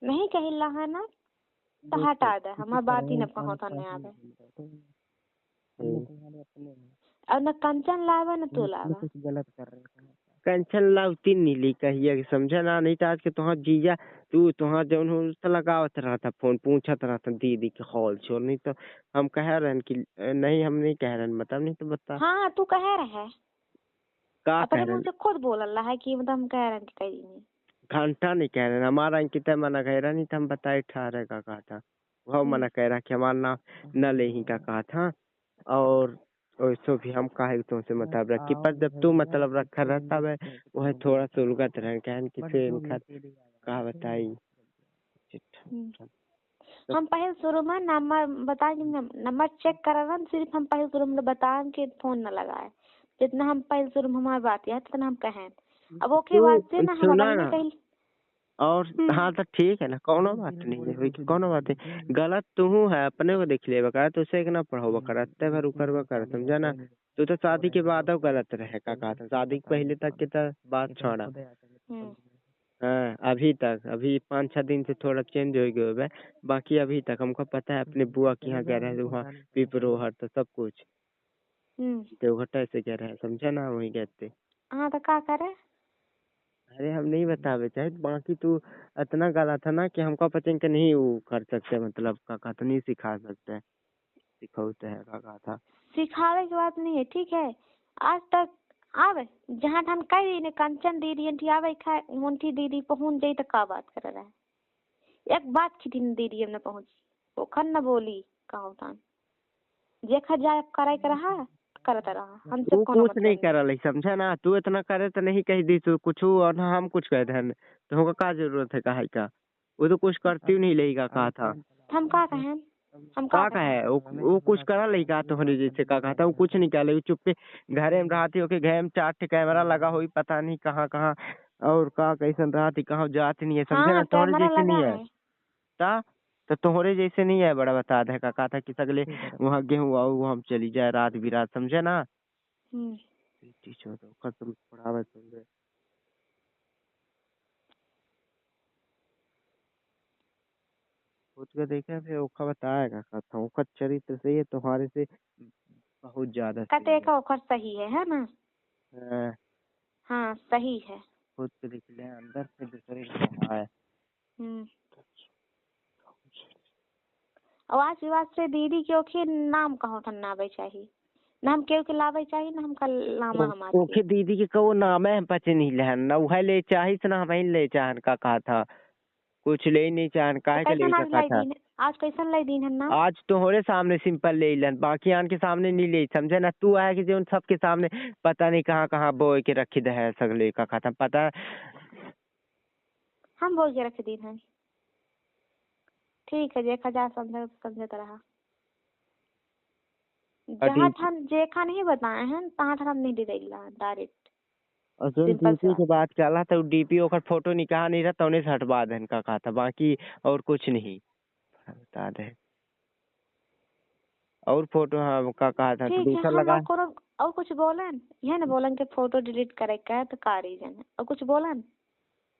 नहीं कही ला है ना, तो हटा दे, हमार बात ही न पहुँचा नहीं आवे। अब न कंचन लावा न तू लावा। कुछ गलत कर रहे हैं। कंचन लाउती नीली कहिए कि समझे ना, नहीं तो आज के तुहार जीजा तुहार जौन हो तो लगावत रहा था फोन, पूछत रहा था दीदी के हॉल छोड़, नहीं तो हम कह रहे हैं कि नहीं, हम नहीं कह रहे हैं, मतलब नहीं तो बता हाँ तू कह रहा है, का कह अपने रहे मुँह से खुद बोल रहा है कि मतलब हम कह रहे हैं कि कहीं नहीं। घंटा नहीं कह रहे हैं, हमारा अंकिता मना कह रहा नहीं था, हम बताए ठहरे का कहा था, वह मना कह रहा कि हमारा नाम न ले ही का कहा था। और वैसे भी हम काहे तुमसे मतलब रखी, पर जब तू मतलब रखा रहता है वह थोड़ा सा उलगत रहे कहन कि से इनका कहा बताई। हम पहले शुरू में नंबर बता, नंबर चेक करा ना, सिर्फ हम पहले शुरू में बता के फोन न लगाए, जितना हम पहले शुरू में हमारी बात है तो हम कहें। अब ओके बात से ना हम सुना भाई ना, ने कही। और हाँ तो ठीक है ना, कोनो बात नहीं है, वही कोनो बात है। गलत तू है, अपने को देख ले बका, तो उसे ना पढ़ो कर अत्ते भर उकर कर, समझा ना। तू तो शादी के बाद गलत रहे का कहा था, शादी के पहले तक के तो बात छोड़ा। हाँ अभी तक, अभी 5-6 दिन से थोड़ा चेंज हो गए है, बाकी अभी तक हमको पता है अपने बुआ के यहाँ गए रहे, वहाँ पिपरोहर तो सब कुछ देवघट्टा से गए रहे, समझा ना, वही गए थे। हाँ तो क्या करे। अरे हम नहीं बतावे चाहे, बाकी तू इतना गला था ना कि हमको पता कि नहीं वो कर सकते, मतलब काका तो नहीं सिखा सकते, सिखाते है काका था। सिखावे की बात नहीं है, ठीक है। आज तक आवे जहाँ हम कह रही ने कंचन दीदी अंटी आवे खा मुंठी दीदी पहुंच जाई तो का बात कर रहा है। एक बात की दिन दीदी हमने पहुंची वो खन न बोली कहो था देखा जाए करे कर रहा करता रहा, हमसे तू कोनो कुछ मतलब नहीं नहीं। कर रही, समझा ना, तू इतना करे तो नहीं कही दी तू कुछ और ना हम कुछ कह दे, तो हमको क्या जरूरत है कहा का, वो तो कुछ करती नहीं लेगा कहा था। हम का कहें, हम का का कहें। है वो कुछ करा लेगा तो होने जैसे का कहा था, वो कुछ नहीं कर ले, चुप्पे घरे में रहती हो के घर में 4 कैमरा लगा हुई, पता नहीं कहाँ कहाँ और का कैसन रहती, कहाँ जाती नहीं है, समझे ना, हाँ तुम्हारे कैमरा जैसे लगा नहीं है। है। ता तो तुम्हारे जैसे नहीं है, बड़ा बता दे का कहा था कि सगले वहाँ गेहूँ आओ हम चली जाए रात बिरात, समझे ना। टीचर तो खत्म पढ़ावे समझे, सोच के देखे फिर ओखा बताएगा कथा, ओखा चरित्र से ये तुम्हारे से बहुत ज्यादा सही कते है। का ओखर सही है ना। हाँ, हाँ सही है। खुद के देख ले अंदर से दूसरे का है। आवाज विवाद से दीदी के ओखे नाम कहो था नावे चाहिए, नाम के लावे चाहिए ना, हमका लामा हमार के। ओके दीदी के कहो नाम है, हम पचे नहीं लहन ना वह ले चाहिए ना, हम ले चाहन का कहा था, कुछ ले नहीं चाहन तो काहे का ले कैसन का आज कहा लाई था। दिन, आज कैसन लाई दिन है ना। आज तुम्हारे सामने सिंपल ले लन, बाकी आन के सामने नहीं ले, समझे ना, तू आया कि जो सबके सामने पता नहीं कहाँ कहाँ बोए के रखी दे है सगले का खाता पता। हम बोल के रख दिन है, ठीक है देखा जा समझे समझे तो रहा। जहाँ ठन जेखा नहीं बताए हैं तहाँ ठन हम नहीं दे देला डायरेक्ट और जो सिंपल से डीपी बात। के बात चला तो डीपी ओकर फोटो निकाह नहीं रहा तो उन्हें से हटवा देन का कहा था, बाकी और कुछ नहीं बता दे। और फोटो हाँ का कहा था कि ठीक है दूसरा हम लगा। और कुछ बोलन, यह ना बोलन के फोटो डिलीट करे का है तो का रीजन है, और कुछ बोलन।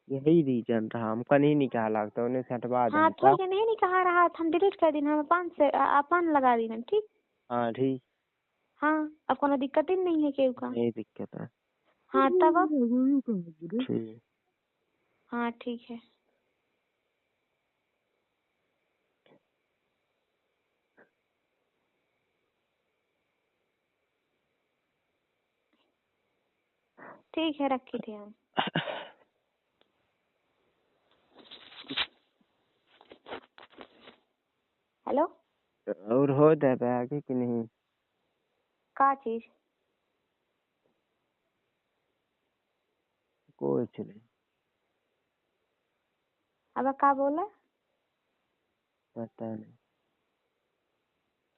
यही रीजन था, हमका नहीं निकाह लगता, उन्हें से हटवा हाँ देन का। ठीक है, नहीं कहा रहा था, हम डिलीट कर दिन, हम अपन से अपन लगा दिन ठीक। हाँ ठीक। हाँ अब कोनो दिक्कत ही नहीं है केहू का। नहीं दिक्कत है। हाँ तब अब ठीक। हाँ ठीक है। ठीक है रखी थी हम। हेलो और हो जाता है आगे कि नहीं। का चीज। कुछ नहीं। अब का बोला। पता नहीं।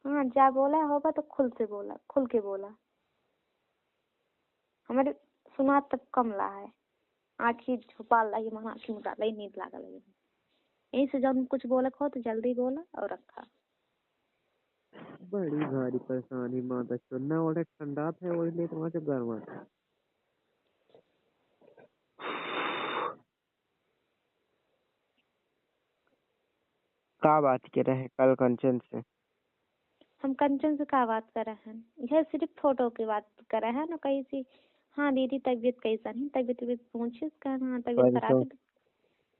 हाँ जा बोला होगा तो खुल से बोला, खुल के बोला, हमारे सुना तक कम ला है, आँखी छुपा लाई मन आँखी में डाला ही नींद लागा लगी, यही से जब कुछ बोला हो तो जल्दी बोला और रखा। बड़ी भारी परेशानी माता चुनना और ठंडा थे और नहीं तो वहाँ से गर्म था। का बात कर रहे हैं कल कंचन से? हम कंचन से का बात कर रहे हैं? यह सिर्फ फोटो की बात कर रहे हैं ना कहीं सी। हाँ दीदी तबीयत कैसा नहीं, तबीयत पूछिस का ना तबीयत खराब परसों है।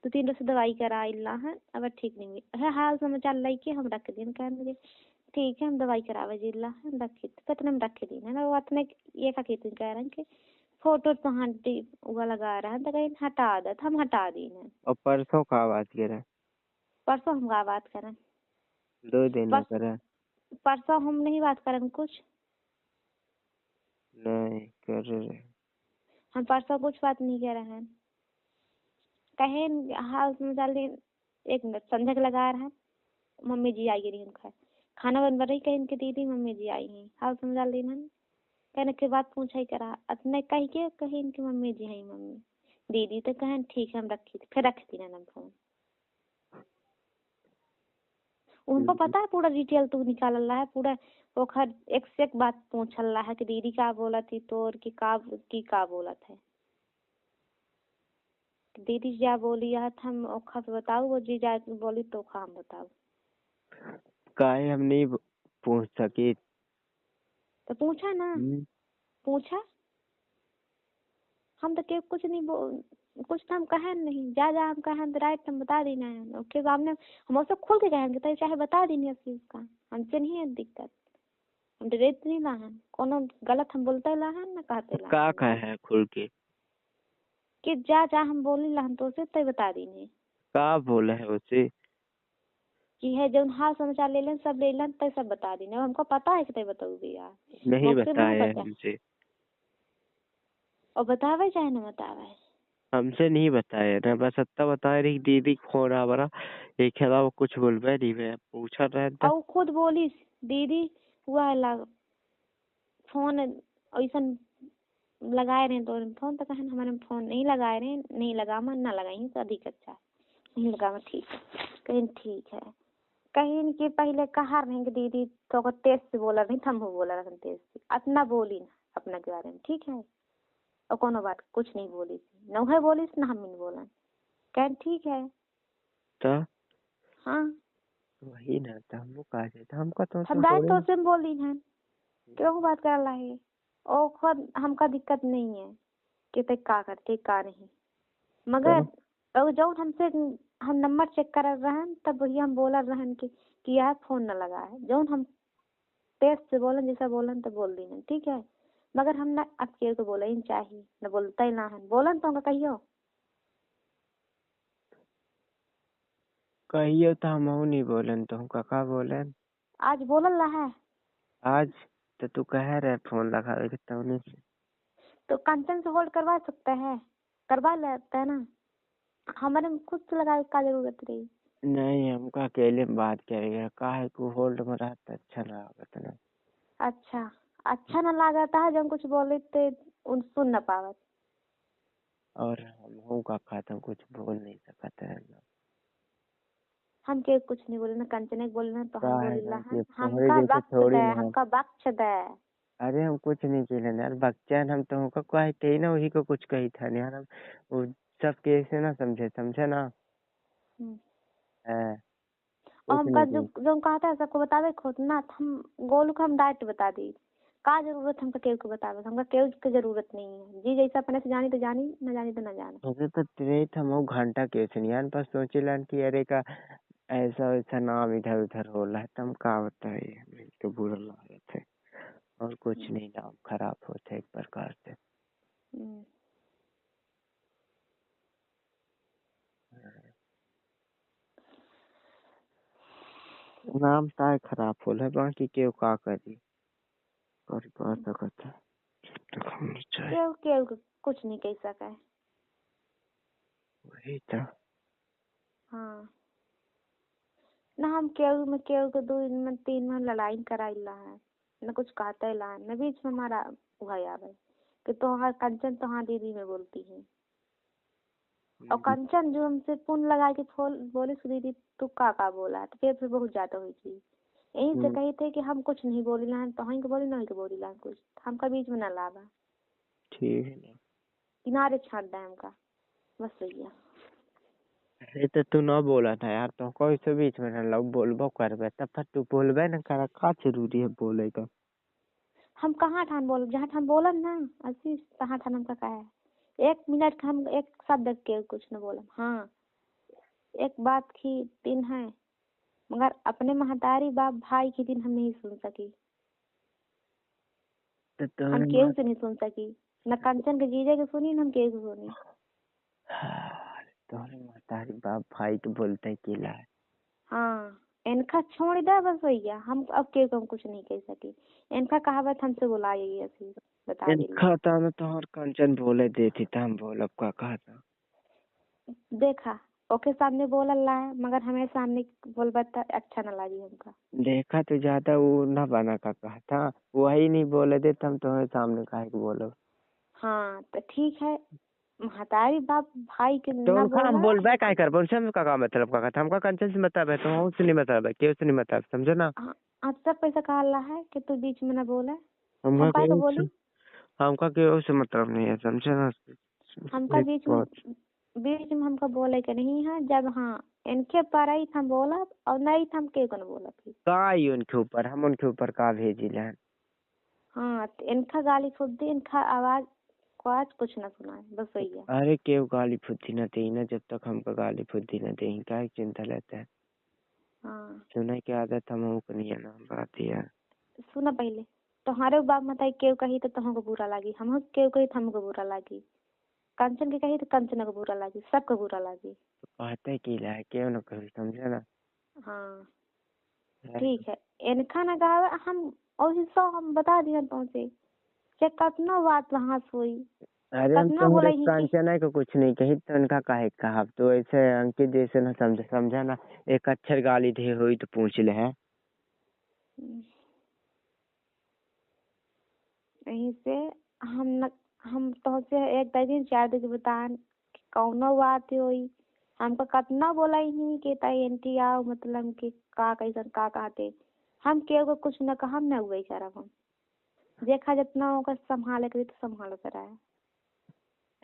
2-3 रोज से दवाई करा इला है, अब ठीक नहीं हुई है। हाल समाचार लेके हम रख दिन कह मुझे ठीक है हम दवाई करावे जिला है रखी कितने में रखे दिन है ना वो अपने ये का कहते कह रहे हैं कि फोटो तो हंटी वो लगा रहा है तो कहीं हटा दे हम हटा दी है। और परसों का बात कर रहे हैं? परसों हम का बात करें? 2 दिन में करें? परसों हम नहीं बात करें कुछ। नहीं कर रहे। हम परसों कुछ बात नहीं कह रहे हैं। कहे हाल समाचार एक मिनट संध्या के लगा रहा है। मम्मी जी आई रही उनका खाना बन रही कहीं इनकी दीदी मम्मी जी आई हैं हाल समाचार लेना कहने के बाद पूछा ही करा अपने कही के कहीं इनकी मम्मी जी हैं मम्मी दीदी तो कहें ठीक है हम रखी थी फिर रखती ना फोन। उनको पता है पूरा डिटेल तू निकाल रहा है पूरा ओखर एक से एक बात पूछ रहा है कि दीदी का बोला थी तो और की का बोला था दीदी जा बोली है हम ओखा से बताओ वो जी जा बोली तो ओखा हम बताओ। काहे हम नहीं पूछ सके? तो पूछा ना पूछा हम तो के कुछ नहीं कुछ तो हम कहें नहीं जा जा हम कहें तो राइट हम बता देना है ओके सामने हम उसको खुल के कहेंगे तो चाहे बता देनी चीज का हमसे नहीं है दिक्कत। हम डरेत नहीं ला है कोनो गलत हम बोलते ला है ना कहते ला का कहे है खुल के कि जा जा हम बोली ला तो उसे तय बता देने का बोले है उसे कि है जो हाल समाचार ले लें सब ले लें तय सब बता देने हमको पता है कि तय बताओगी यार नहीं बताए हमसे और बतावे चाहे ना बतावे हमसे नहीं बताया ना बस इतना बता रही दीदी फोन आ बड़ा एक खेला वो कुछ बोलबे नहीं मैं पूछा रहे था और खुद बोली दीदी हुआ ला फोन ऐसा लगाए रहे तो फोन तो कहें हमारे फोन नहीं लगाए रहे नहीं लगा मन ना लगाई तो अधिक अच्छा नहीं लगा मैं ठीक है कहीं ठीक है कहीं के पहले कहा नहीं कि दीदी तो तेज से बोला नहीं हम बोला रहा तेज से अपना बोली ना अपना के बारे में ठीक है और कोनो बात कुछ नहीं बोली न है बोली ना हम नहीं बोला कहें ठीक है तो हाँ वही ना था हमको कहा जाता हमका तो हम डायरेक्ट तो से बोली है क्यों बात कर रहा है और खुद हमका दिक्कत नहीं है कि ते का करते का नहीं मगर और जब हमसे हम नंबर चेक कर रहे हैं तब वही हम बोल रहे हैं कि यार फोन न लगा है जो हम तेज से बोलन जैसा बोलन तो बोल दी ठीक है मगर हम ना अब के तो बोले ही चाहिए न बोलता ही ना है बोलन तो हम कहियो कहियो तो हम नहीं बोलन तो हम का बोले आज बोलल रहा है आज तो तू कह रहे फोन लगा के तो नहीं तो कंचन से होल्ड करवा सकते हैं करवा लेते है ना हमारे खुद से लगाने का जरूरत रही नहीं हमका अकेले में बात करेगा काहे को होल्ड में रहता अच्छा ना लागत ना अच्छा न लागता है जब कुछ बोले तो उन सुन न पावत और हम का खाता कुछ बोल नहीं सकते है ना हम के कुछ नहीं बोले ना कंचन बोले ना तो हम बोली ला हमका हमका बख्श दे अरे हम कुछ नहीं किए यार बच्चन हम तो हमको कहते ही ना वही को कुछ कही था यार हम वो सब कैसे ना समझे ना है और हमका जो कहता है सबको बतावे खुद ना हम गोलू को हम डायरेक्ट बता दी का जरूरत हमका केहू को बतावे हमका केहू की जरूरत नहीं है जी जैसा अपने से जानी तो जानी न जानी तो न जानी अरे तो तेरे हम घंटा कैसे नहीं यार बस सोचेलन कि अरे का ऐसा वैसा नाम इधर उधर हो रहा है तम का बताइए मेरे तो बुरा लग रहा थे और कुछ नहीं नाम खराब होता एक प्रकार से नाम ताय खराब होला बाकी केहू का करी कर पा सकता है केहू कुछ नहीं कह सका है वही था हाँ न हम केहू को 2 में 3 में लड़ाई कराइला है न कुछ कहते ला न बीच में हमारा भाई आवे कि तो हर कंचन तो हाँ दीदी में बोलती है और कंचन जो हमसे फोन लगा के बोली दीदी तू का बोला तो फिर बहुत ज्यादा हुई थी यही से कही थे कि हम कुछ नहीं बोली ला तो हहीं के बोली नहीं के बोली ला कुछ हमका बीच में न लावा। ठीक है ना। किनारे छाट दे हमका बस भैया। अरे तो तू न बोला था यार, तो कोई से बीच में न लग बोलबो करबे तब फिर तू बोलबे न कर का जरूरी है बोले का। हम कहाँ ठान बोल जहाँ ठान बोलन ना असी तहाँ ठान हमका कहा है 1 मिनट का हम एक शब्द के कुछ न बोलम। हाँ एक बात की दिन है मगर अपने महतारी बाप भाई की दिन हम नहीं सुन सकी। तो हम केहू से नहीं सुन सकी न कंचन के जीजे के सुनी न हम केहू के सुनी। तोहरे महतारी बाप भाई के बोलते किला है। हाँ इनका छोड़ दे बस भैया हम अब केहू को हम कुछ नहीं कह सकी। इनका कहावत हमसे बुलाइए ऐसी बता दी इनका था न तोहर कंचन बोले देती था हम बोलब का कहा था। देखा ओके सामने बोलल ला है मगर हमें सामने बोलबा त अच्छा न लगी हमका। देखा तो ज्यादा वो न बना का कहा था वही नहीं बोले दे हम तुम्हारे सामने काहे को बोलो। हाँ तो ठीक है महतारी बाप भाई के तो ना उनका हम बोला बोलबे काय कर बोल से का मतलब का था हमका कंचन से मतलब है तो उससे नहीं मतलब है केहू से नहीं मतलब समझो ना। हाँ आज सब पैसा कहा ला है कि तू बीच में ना बोले। हमका हम काहे को केहू से बोली हमका केहू से मतलब नहीं है समझे ना। हमका बीच में हमका बोले के नहीं है जब हाँ इनके पर आई हम बोला और नहीं हम के को न बोला फिर। का ही उनके ऊपर हम उनके ऊपर का भेजी है। हाँ तो इनका गाली खुद दी इनका आवाज को आज कुछ न सुनाए बस वही है। अरे केहू गाली फुद्दी न दे ना जब तक हमको गाली फुद्दी न दे का चिंता लेता है। हाँ सुने की आदत हम को नहीं है ना बात है। सुना पहले तुम्हारे बाप मताई केव कही तो तुमको बुरा लगी हम केव कही तो हमको बुरा लगी कंचन के कही तो कंचन को बुरा लगी सबको बुरा लगी। तो कहते कि है क्यों न कभी समझे ना। हाँ ठीक है इनका ना गावे हम और हिस्सा हम बता दिए पहुंचे कि कितना बात वहां से हुई अरे हम कितना बोला तुम्हारे ही कि कांचना को कुछ नहीं कही तो उनका काहे कहा तो ऐसे अंकित जैसे ना समझा ना एक अक्षर गाली दे हुई तो पूछ ले है। यहीं से हम तो से एक दिन 4 दिन बतान कौनो बात हुई हमको कितना बोला ही कि ताई एंटी आओ मतलब कि का कैसन का कहते हम के को कुछ न कहा हम न हुए करब हम देखा जितना होगा संभाले के तो संभाल कर है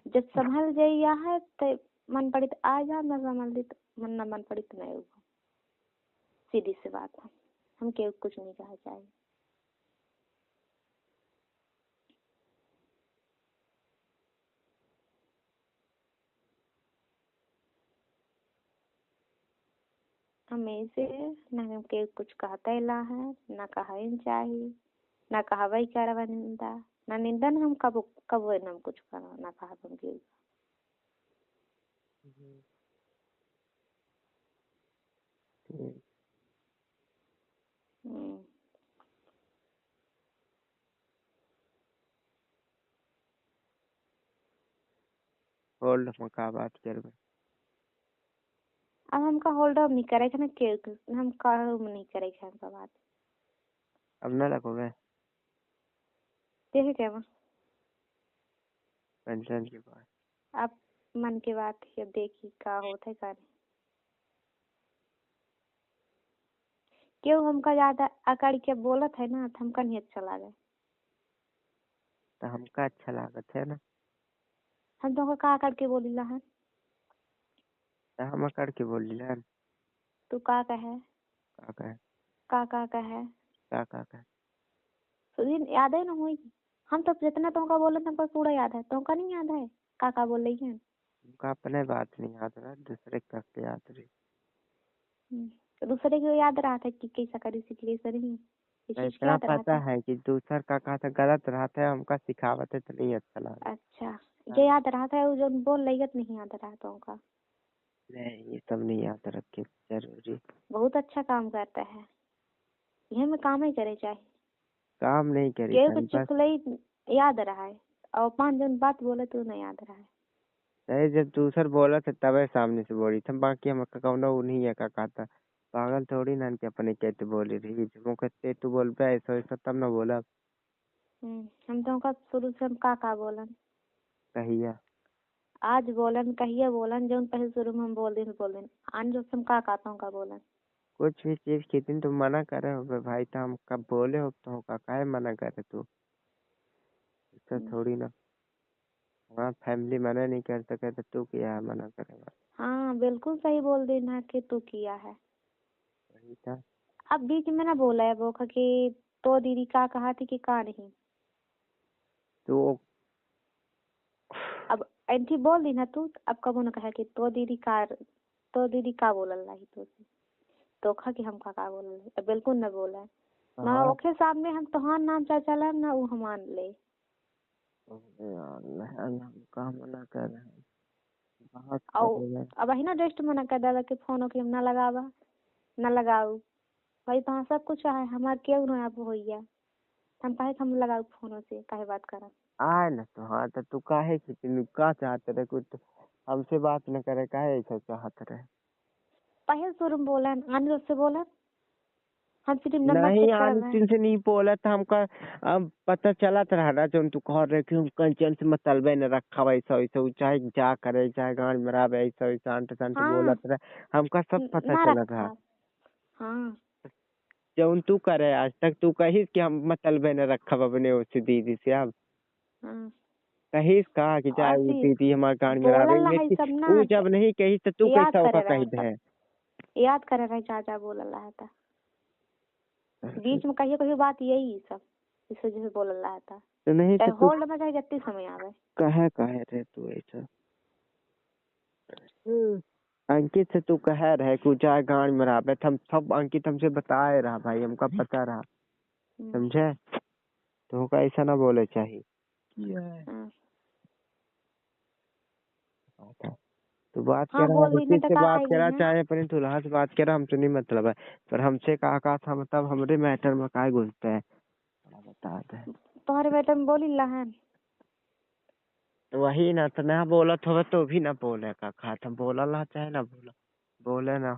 जब संभल जाइया है तो मन पड़ी तो आ जा न संभल दी तो मन पड़ी तो नहीं होगा सीधी सी बात है हम के कुछ नहीं कहा चाहिए। हमें से न हम के कुछ कहता ला है न कहा चाहिए न कहवा करवा निंदा न निंदन हम कब कब हम कुछ करो न कहा हम के होल्ड में का बात करबे। अब हमका होल्ड अप नहीं करे ना के हम कहू नहीं करे हमका बात अब न रखोगे देखे क्या बा? पेंशन की बात आप मन के बात है देखी का होता है का नहीं क्यों हमका ज्यादा अकड़ के बोलत है ना तो हमका नहीं अच्छा लगा तो हमका अच्छा लागत है ना। हम तो का अकड़ के बोली ला है तो हम कर के बोली ला तू का कहे का कहे का कहे का तो दिन याद है ना हुई हम तो जितना तुमका बोले हमको पूरा याद है तुमका नहीं याद है का बोल रही है। हमका अपने बात नहीं याद रहा दूसरे का याद रही। तो दूसरे को याद रहा था कि कैसा करी सीखली सर ही तो इतना पता है कि दूसर का कहा था गलत रहा था हमका सिखावत है तो नहीं अच्छा लगा। अच्छा ये याद रहा था वो जो बोल रही है नहीं याद रहा तुमका। नहीं ये सब नहीं याद रखे जरूरी। बहुत अच्छा काम करता है ये में काम ही करे चाहिए काम नहीं करी केहू था के बस। चुकलई याद रहा है और 5 जन बात बोले तो नहीं याद रहा है। नहीं जब दूसर बोला था तबे सामने से बोली था बाकी हम कौनो उन्हीं है का कहा था पागल थोड़ी ना कि अपने कहते बोली रही जब कहते तू बोल पे ऐसा ऐसा तब ना बोला। हम तुमका शुरू से हम का बोलन कहिया आज बोलन कहिए बोलन जो पहले शुरू में हम बोल दिन आन जो हम का कहता हूँ का बोलन कुछ भी चीज की दिन तुम मना करे हो बे भाई, तो हम कब बोले हो तो का काहे मना करे तू? ऐसा थोड़ी ना, हमारा फैमिली मना नहीं कर सके तो तू क्या है मना करेगा? हाँ बिल्कुल सही बोल देना कि तू किया है। वही था। अब बीच में ना बोला है वो कि तो दीदी का कहा थी कि का नहीं। तो अब एंटी बोल दी ना तू, अब कबो न कहे कि तो दीदी का बोलल रही तो तो खा कि हम का बोलल है, बिल्कुल न बोला है ना। हाँ ओके सामने हम तोहार नाम चला ना वो हम मान ले। यार हम कहाँ मना कर रहे हैं, बहुत और करेगा। अब ही ना जस्ट मना कर दादा के फोन के हम ना लगावा ना लगाऊ। भाई तो सब कुछ है हमार क्यों ना अब होइया, हम काहे हम लगाऊ फोनों से काहे बात करा। आए ना तो हाँ, तो तू काहे की तू का चाहते रहे, कुछ हमसे बात न करे, काहे ऐसा चाहते रहे? पहले शुरू में बोला आने से बोला हम सिर्फ नंबर नहीं चेक कर आनी रहे हैं। तुमसे नहीं बोला था हमका। अब पता चला तो रहा ना, जो तू कह रहे कि हम कंचन से मतलबे न रखा वैसा वैसा, वो चाहे जा करे चाहे गाँव में रहा ऐसा वैसा अंट संट हाँ बोलत रहे, हमका सब पता ना चला था। रखा। हाँ जब तू करे आज तक तू कहिस कि हम मतलबे न रखा अपने उससे दीदी से, अब हाँ कहिस कहा कि चाहे वो ऐसी दीदी हमारे गाँव में रहा बोलल है लेकिन सब ना। वो जब नहीं कही तो तू याद कैसा होगा करे कही रहा सब, दे? याद करे रहे चाचा बोलल रहा था बीच में कहिए कहिए बात यही सब इस वजह से बोलल रहा था। तो नहीं तो चाहे तू होल्ड में चाहे जितनी समय आवे। कहे रहे तू ऐसा? अंकित से तू कह रहे कि चाहे गाँव में रहा हम सब, अंकित हमसे बताए रहा भाई, हमका पता रहा, समझे? तो का ऐसा ना बोले चाहिए। हाँ तू बात हाँ कर रहा है बोल दी उसी नहीं तो से का बात कहेगी करा, है। चाहे अपने दुल्हा से बात करा, हमसे नहीं मतलब है। पर हमसे कहा था मतलब हमारे मैटर में काय घुसते है, बता दे। तुम्हारे बेटे में बोली लहन तो वही ना, तो ना बोलत हो तो भी ना बोले का खात, हम बोला ला चाहे ना बोला बोले ना।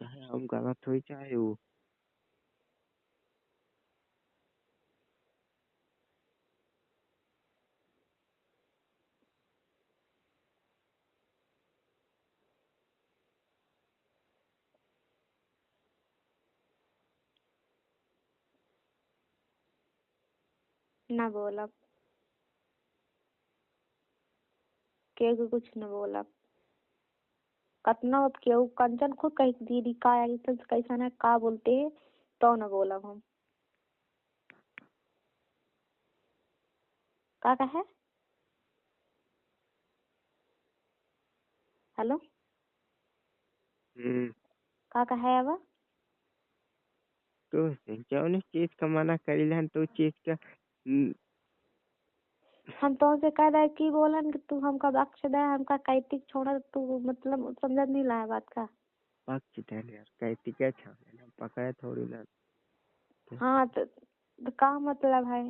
चाहे हम गलत हुई चाहे वो। ना बोला के कुछ न बोला कतना अब केहू कंचन खुद कही दीदी का आई तो कैसा ना का बोलते है तो न बोला हम का कहे। हेलो का कहे अब तो जौन चीज का मना करी तो चीज का हम तो से कह रहे कि बोलन कि तू हमका बख्श दे हमका कैतिक छोड़ा तू मतलब समझ नहीं ला बात का। पक्ष यार कहती क्या छाने ना पकाए थोड़ी ना। हाँ तो का मतलब है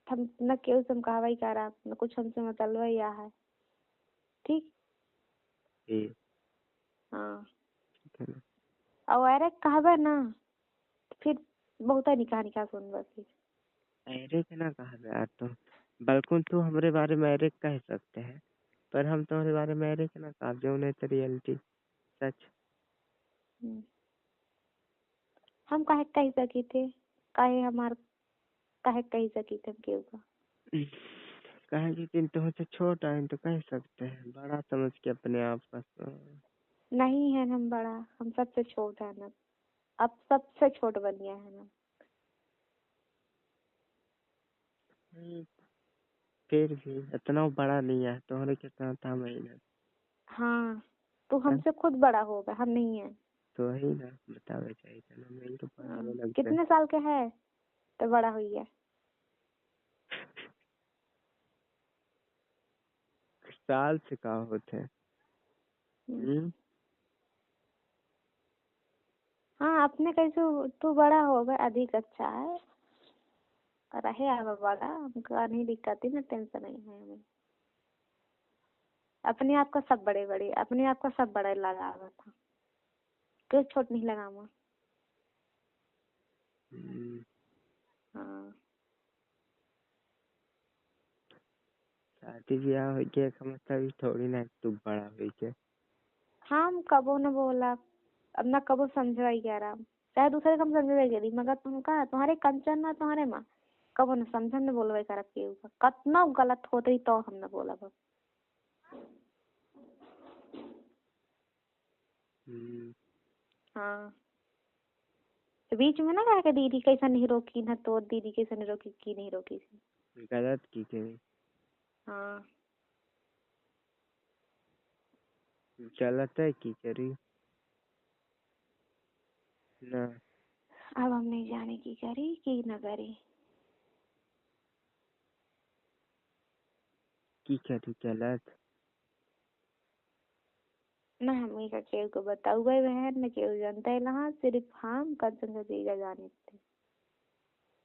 हम न केहू से हम कहवाई करा न कुछ हमसे मतलब या है ठीक। ठीक हाँ है ना। और अरे कहबे ना फिर बहुत निकाह निकाह सुनबे फिर। अरे के ना कहा यार तुम, बल्कि तू हमारे बारे में अरे कह सकते हैं, पर हम तुम्हारे बारे में अरे के ना कहा जो नहीं तो रियलिटी सच। हम्म। हम काहे कह सकी थे काहे हमार काहे कह सकी थे हम केहू का। कहे कि दिन तुमसे छोटा है तो कह सकते हैं, बड़ा समझ के अपने आप का नहीं है हम बड़ा हम सबसे छोटा है ना अब सबसे छोट बन गया है ना। फिर भी इतना बड़ा नहीं है, तुम्हारे कितना था महीना। हाँ तू हमसे खुद बड़ा होगा हम नहीं है। तो वही ना बतावे चाहिए था ना, मैं तो हाँ, पढ़ावे लगते हैं। कितने साल के है तो बड़ा हुई है। साल से का होते हैं। हाँ अपने कैसे तू बड़ा होगा अधिक अच्छा है रहे अब बड़ा हमका नहीं दिक्कत ही ना टेंशन नहीं है हमें। अपने आप का सब बड़े बड़े अपने आप का सब बड़ा लगा हुआ था क्यों छोट नहीं लगा हुआ। हाँ शादी ब्याह हो गया का मतलब थोड़ी ना तू बड़ा हो गया। हम कबो न बोला अब ना कबो समझवाई कह रहा चाहे दूसरे कम समझवाई करी मगर तुम का तुम्हारे कंचन ना तुम्हारे माँ कबो न समझन न बोलवाई कर के कतना गलत होते तो हम न बोला बस। हाँ तो बीच में ना कहा कि दीदी कैसा नहीं रोकी ना तो दीदी कैसा नहीं रोकी की नहीं रोकी थी गलत की करी। हाँ गलत है की करी ना। अब हम नहीं जाने की करी की न करी की करी गलत ना हमें का केहू को बताऊ गए बहन न केहू जानता है लहाँ सिर्फ हम कंचन का जीजा जाने थे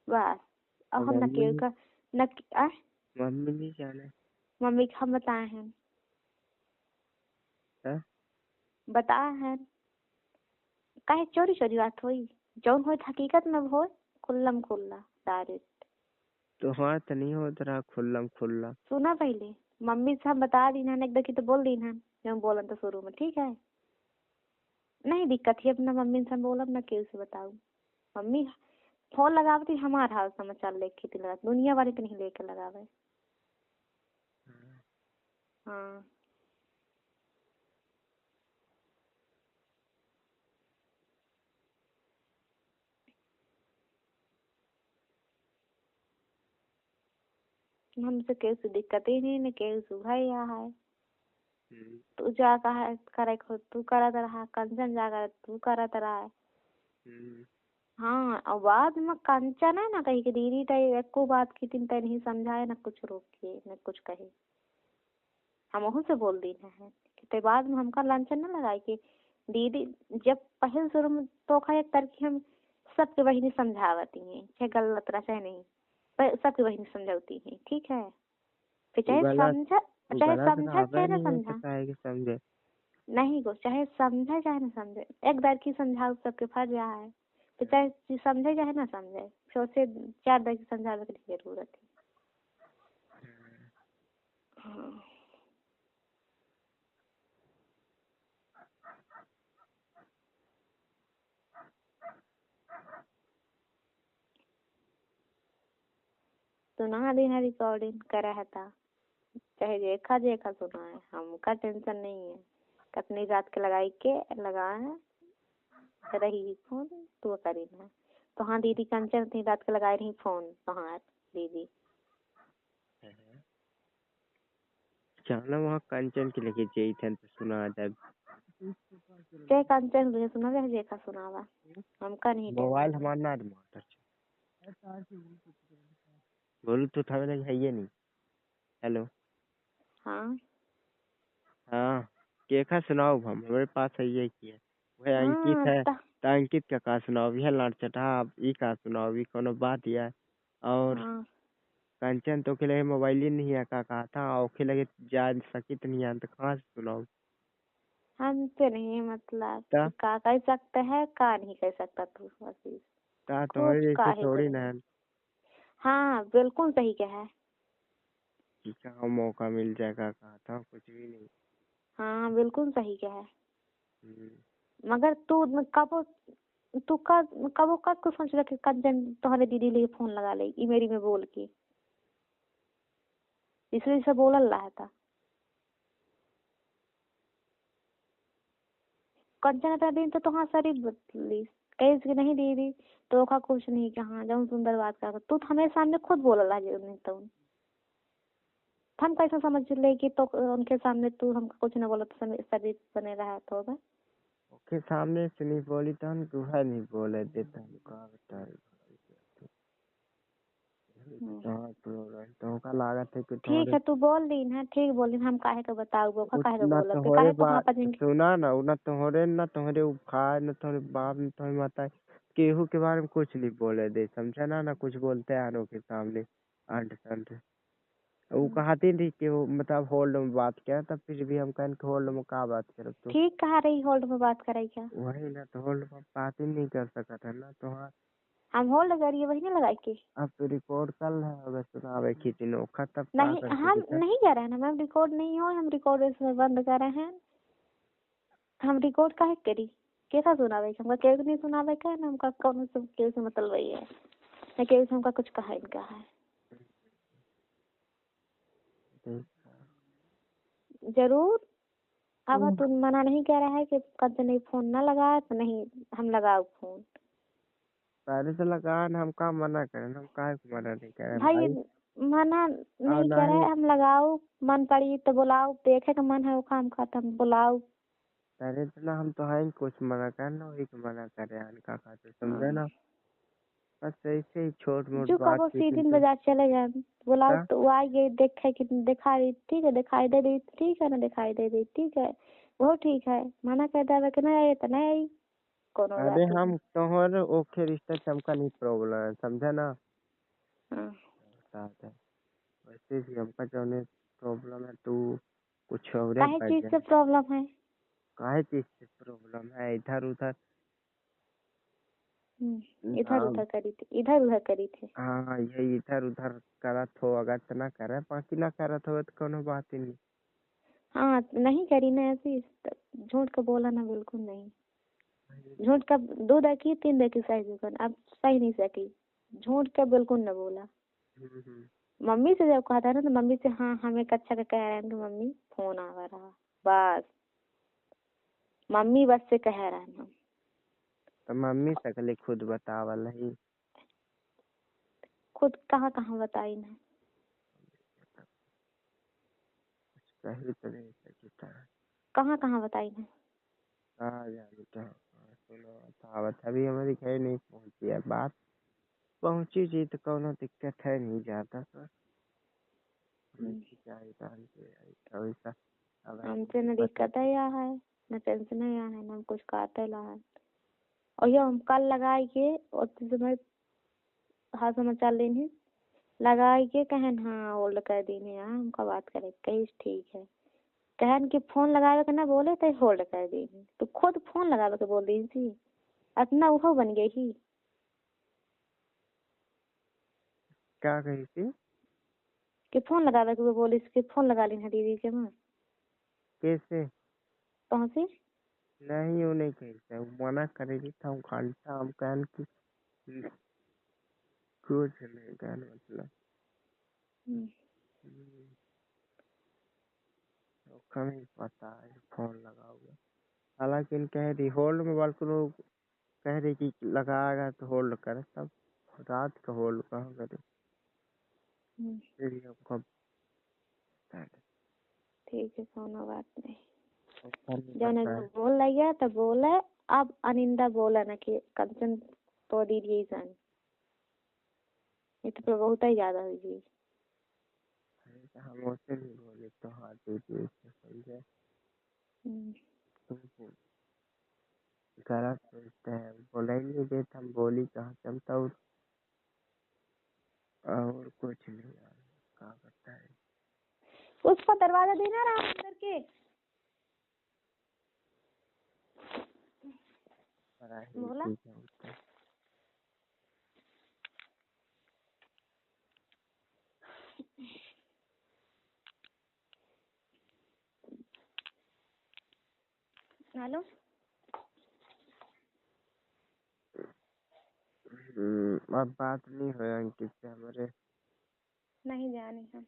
बस। अब हम न केहू का न मम्मी नहीं जाने। मम्मी को हम बताए हैं बताए हैं काहे चोरी चोरी बात हुई जौन हो हकीकत में हो खुल्लम खुल्ला डायरेक्ट। तो हाँ तो नहीं होता रहा खुल्लम खुल्ला। सुना पहले मम्मी से हम बता दी ना एक दकी तो बोल दी ना जब बोलन तो शुरू में ठीक है नहीं दिक्कत है अपना मम्मी से हम बोलब ना केहू से बताऊ मम्मी फोन लगावती हमार हाल समाचार लेके थी लगा दुनिया वाले के नहीं लेके लगावे। हाँ हमसे केहू से दिक्कत ही नहीं न केहू से भाई है तू जा कहा करे खुद तू करत रहा कंचन जा कर तू करत रहा है। हाँ और बाद में कंचन है ना कही कि दीदी तय एको बात की तीन तय नहीं समझाए न कुछ रोके न कुछ कहे हम वहू से बोल दी है कि बाद में हमका लांछन न लगाई कि दीदी जब पहले शुरू में तो एक तरह हम सबके बहिनी समझावती हैं चाहे गलत रहा चाहे नहीं पर सबके बहिनी समझाती हैं ठीक है फिर चाहे समझा चाहे समझा चाहे न समझा नहीं गो चाहे समझे चाहे न समझे एक दर की समझाओ सबके फर्ज रहा है तो चाहे समझे चाहे ना समझे फिर उसे 4 दर की समझाने की जरूरत है। हाँ सुना देना रिकॉर्डिंग करा है था चाहे देखा देखा सुना है हमका टेंशन नहीं है कितनी रात के लगाई के लगाए रही फोन तो करी ना तो हाँ दीदी कंचन थी रात के लगाई रही फोन तो हाँ दीदी चलो वहाँ कंचन के लेके जाई थे तो सुना जाए चाहे कंचन तुझे सुना चाहे देखा सुनावा हमका नहीं मोबाइल हमारा ना मोटर बोलू तो था मेरे है ये नहीं। हेलो हाँ हाँ केखा सुनाओ हम हमारे पास है ये की है वह अंकित है तो अंकित का सुनाओ यह लाट चटा ई का सुनाओ ई कोनो बात है और कंचन तो के लगे मोबाइल ही नहीं है का कहा था और के लगे जा सकी तो नहीं तो कहाँ से सुनाओ हमसे नहीं मतलब का कह सकते है का नहीं कह सकता तू आशीष तुम्हारे जैसे थोड़ी ना है। हाँ बिल्कुल सही कहा कि कहाँ मौका मिल जाएगा कहा था कुछ भी नहीं। हाँ बिल्कुल सही कहा मगर तू कब कुछ सोच रहा कि कंचन तुम्हारे दीदी लिए फोन लगा ले मेरी में बोल के इसलिए से बोल रहा था कंचन का दिन तो तुहां सारी बदली कहे नहीं दीदी तो का कुछ नहीं कहा जब सुंदर बात कर तू हमें सामने खुद बोल रहा है नहीं तो हम कैसे समझ ले कि तो उनके सामने तू हमको कुछ न बोला तो शरीर बने रहा तो होगा ओके सामने से नहीं बोली तो हम दूसरा नहीं बोले देता हमको बता तो का लागत है कि ठीक है तू बोल दी ना ठीक बोली हम काहे का बताऊ वो काहे का बोला तो काहे तो वहां पर सुना ना ना तुम्हारे उखाड़ न तुम्हारे बाप न तुम्हारी माता केहू के बारे में कुछ नहीं बोले दे समझा ना कुछ बोलते आनो के सामने आंट संट वो कहती थी कि वो मतलब होल्ड में बात किया तब फिर भी हम कहन होल्ड में का बात करो तो ठीक कहा रही होल्ड में बात करे क्या वही ना तो होल्ड में बात ही नहीं कर सका था ना तो हाँ हम होल्ड करिए वही नहीं लगाए के। अब तो रिकॉर्ड कर रहे हो, अगर सुनावे खींची नोखा तब नहीं हम नहीं कर रहे हैं ना मैम, रिकॉर्ड नहीं हो, हम रिकॉर्ड इसमें बंद कर रहे हैं। हम रिकॉर्ड काहे करी, कैसा सुनावे हमका, केहू नहीं सुनावे का है ना, हमका कौन से केहू से मतलब वही है ना, केहू से हमका कुछ कहा इनका है। जरूर अब तुम मना नहीं कह रहा है कि कब से नहीं फोन ना लगा तो नहीं हम लगाओ फोन। पहले से लगा ना, हम काम मना करें, हम काहे को मना नहीं करें भाई मना नहीं कह रहे, हम लगाओ, मन पड़ी तो बुलाओ, देखे का मन है वो काम खत्म, बुलाओ। पहले तो ना हम तो है कुछ मना करना, वही को मना करे का खाते, समझे ना। बस ऐसे ही छोट मोट जो बात कब की सीधी बाजार चले जाए, बुलाओ क्या? तो वो आई गई, देखे कि दिखाई, ठीक है दिखाई दे दी, ठीक है ना दिखाई दे दी, ठीक है वो ठीक है। मना कर दे कि नहीं आई तो नहीं आई, कौन अरे बात है। हम तोहर ओखे रिश्ता चमका नहीं प्रॉब्लम है, समझे ना। हाँ। साथ है वैसे भी हमका जो प्रॉब्लम है, तू कुछ और काहे बढ़ चीज से जाए। प्रॉब्लम है। काहे चीज से प्रॉब्लम है, इधर उधर इधर उधर करी थी, इधर उधर करी थी। हाँ यही इधर उधर करत हो, अगर तो ना करे, बाकी ना करत हो तो कोनो बात ही नहीं। हाँ नहीं करी ना ऐसी, झूठ का बोला ना, बिल्कुल नहीं। झूठ का 2 देखी 3 देखी सही दुकान, अब सही नहीं सकी, झूठ का बिल्कुल न बोला। मम्मी से जब कहा था ना तो मम्मी से हाँ हमें कच्चा का कह रहे हैं कि मम्मी फोन आ रहा, बस मम्मी बस से कह रहे हैं। तो मम्मी सकले खुद बतावल ही, खुद कहाँ कहाँ बताई ना, कही तो नहीं सकता। कहाँ कहाँ बताई ना। हाँ जानी तो सुनो बतावत, अभी हमारी खैर नहीं पहुंची है बात, पहुंची जी तो कोनो दिक्कत है नहीं ज्यादा तो। हमसे न दिक्कत है या है न टेंशन है या है, न कुछ कहते ला है। और ये हम कल लगाए के और समय हाँ समाचार लेने लगाए के कहन हाँ होल्ड कर दीने, हाँ हमका बात करे कही ठीक है, कहन कि फोन लगावे के ना बोले तो होल्ड कर दीने, तो खुद फोन लगावे के बोल दी थी, अपना वो बन गई ही। क्या कही थी कि फोन लगावे के बोली कि फोन लगा ली दीदी के माँ कैसे? कहाँ से। नहीं वो नहीं कही, मना करेगी था, हम खालता हम कहन की कुछ नहीं कहन मतलब नहीं पता है फोन लगाओगे, हालांकि इन कह रही होल्ड में बाल को कह रही कि लगाएगा तो होल्ड करे, तब रात का होल्ड कहाँ करे, फिर हमको ठीक है कोनो बात नहीं, पता है। बोल लगे तो बोले, अब अनिंदा बोला ना कि कंचन तो दीजिए जान, ये तो बहुत ही ज्यादा हुई गई। हम उससे नहीं बोले तो हाँ दीजिए समझे, तुमको गलत सोचते हैं, बोला ही नहीं देता, हम बोली कहाँ चलता और कुछ नहीं यार, क्या करता है। उसका दरवाजा देना रहा अंदर के। बोला हेलो। अब बात नहीं हो अंकित से हमारे, नहीं जाने हम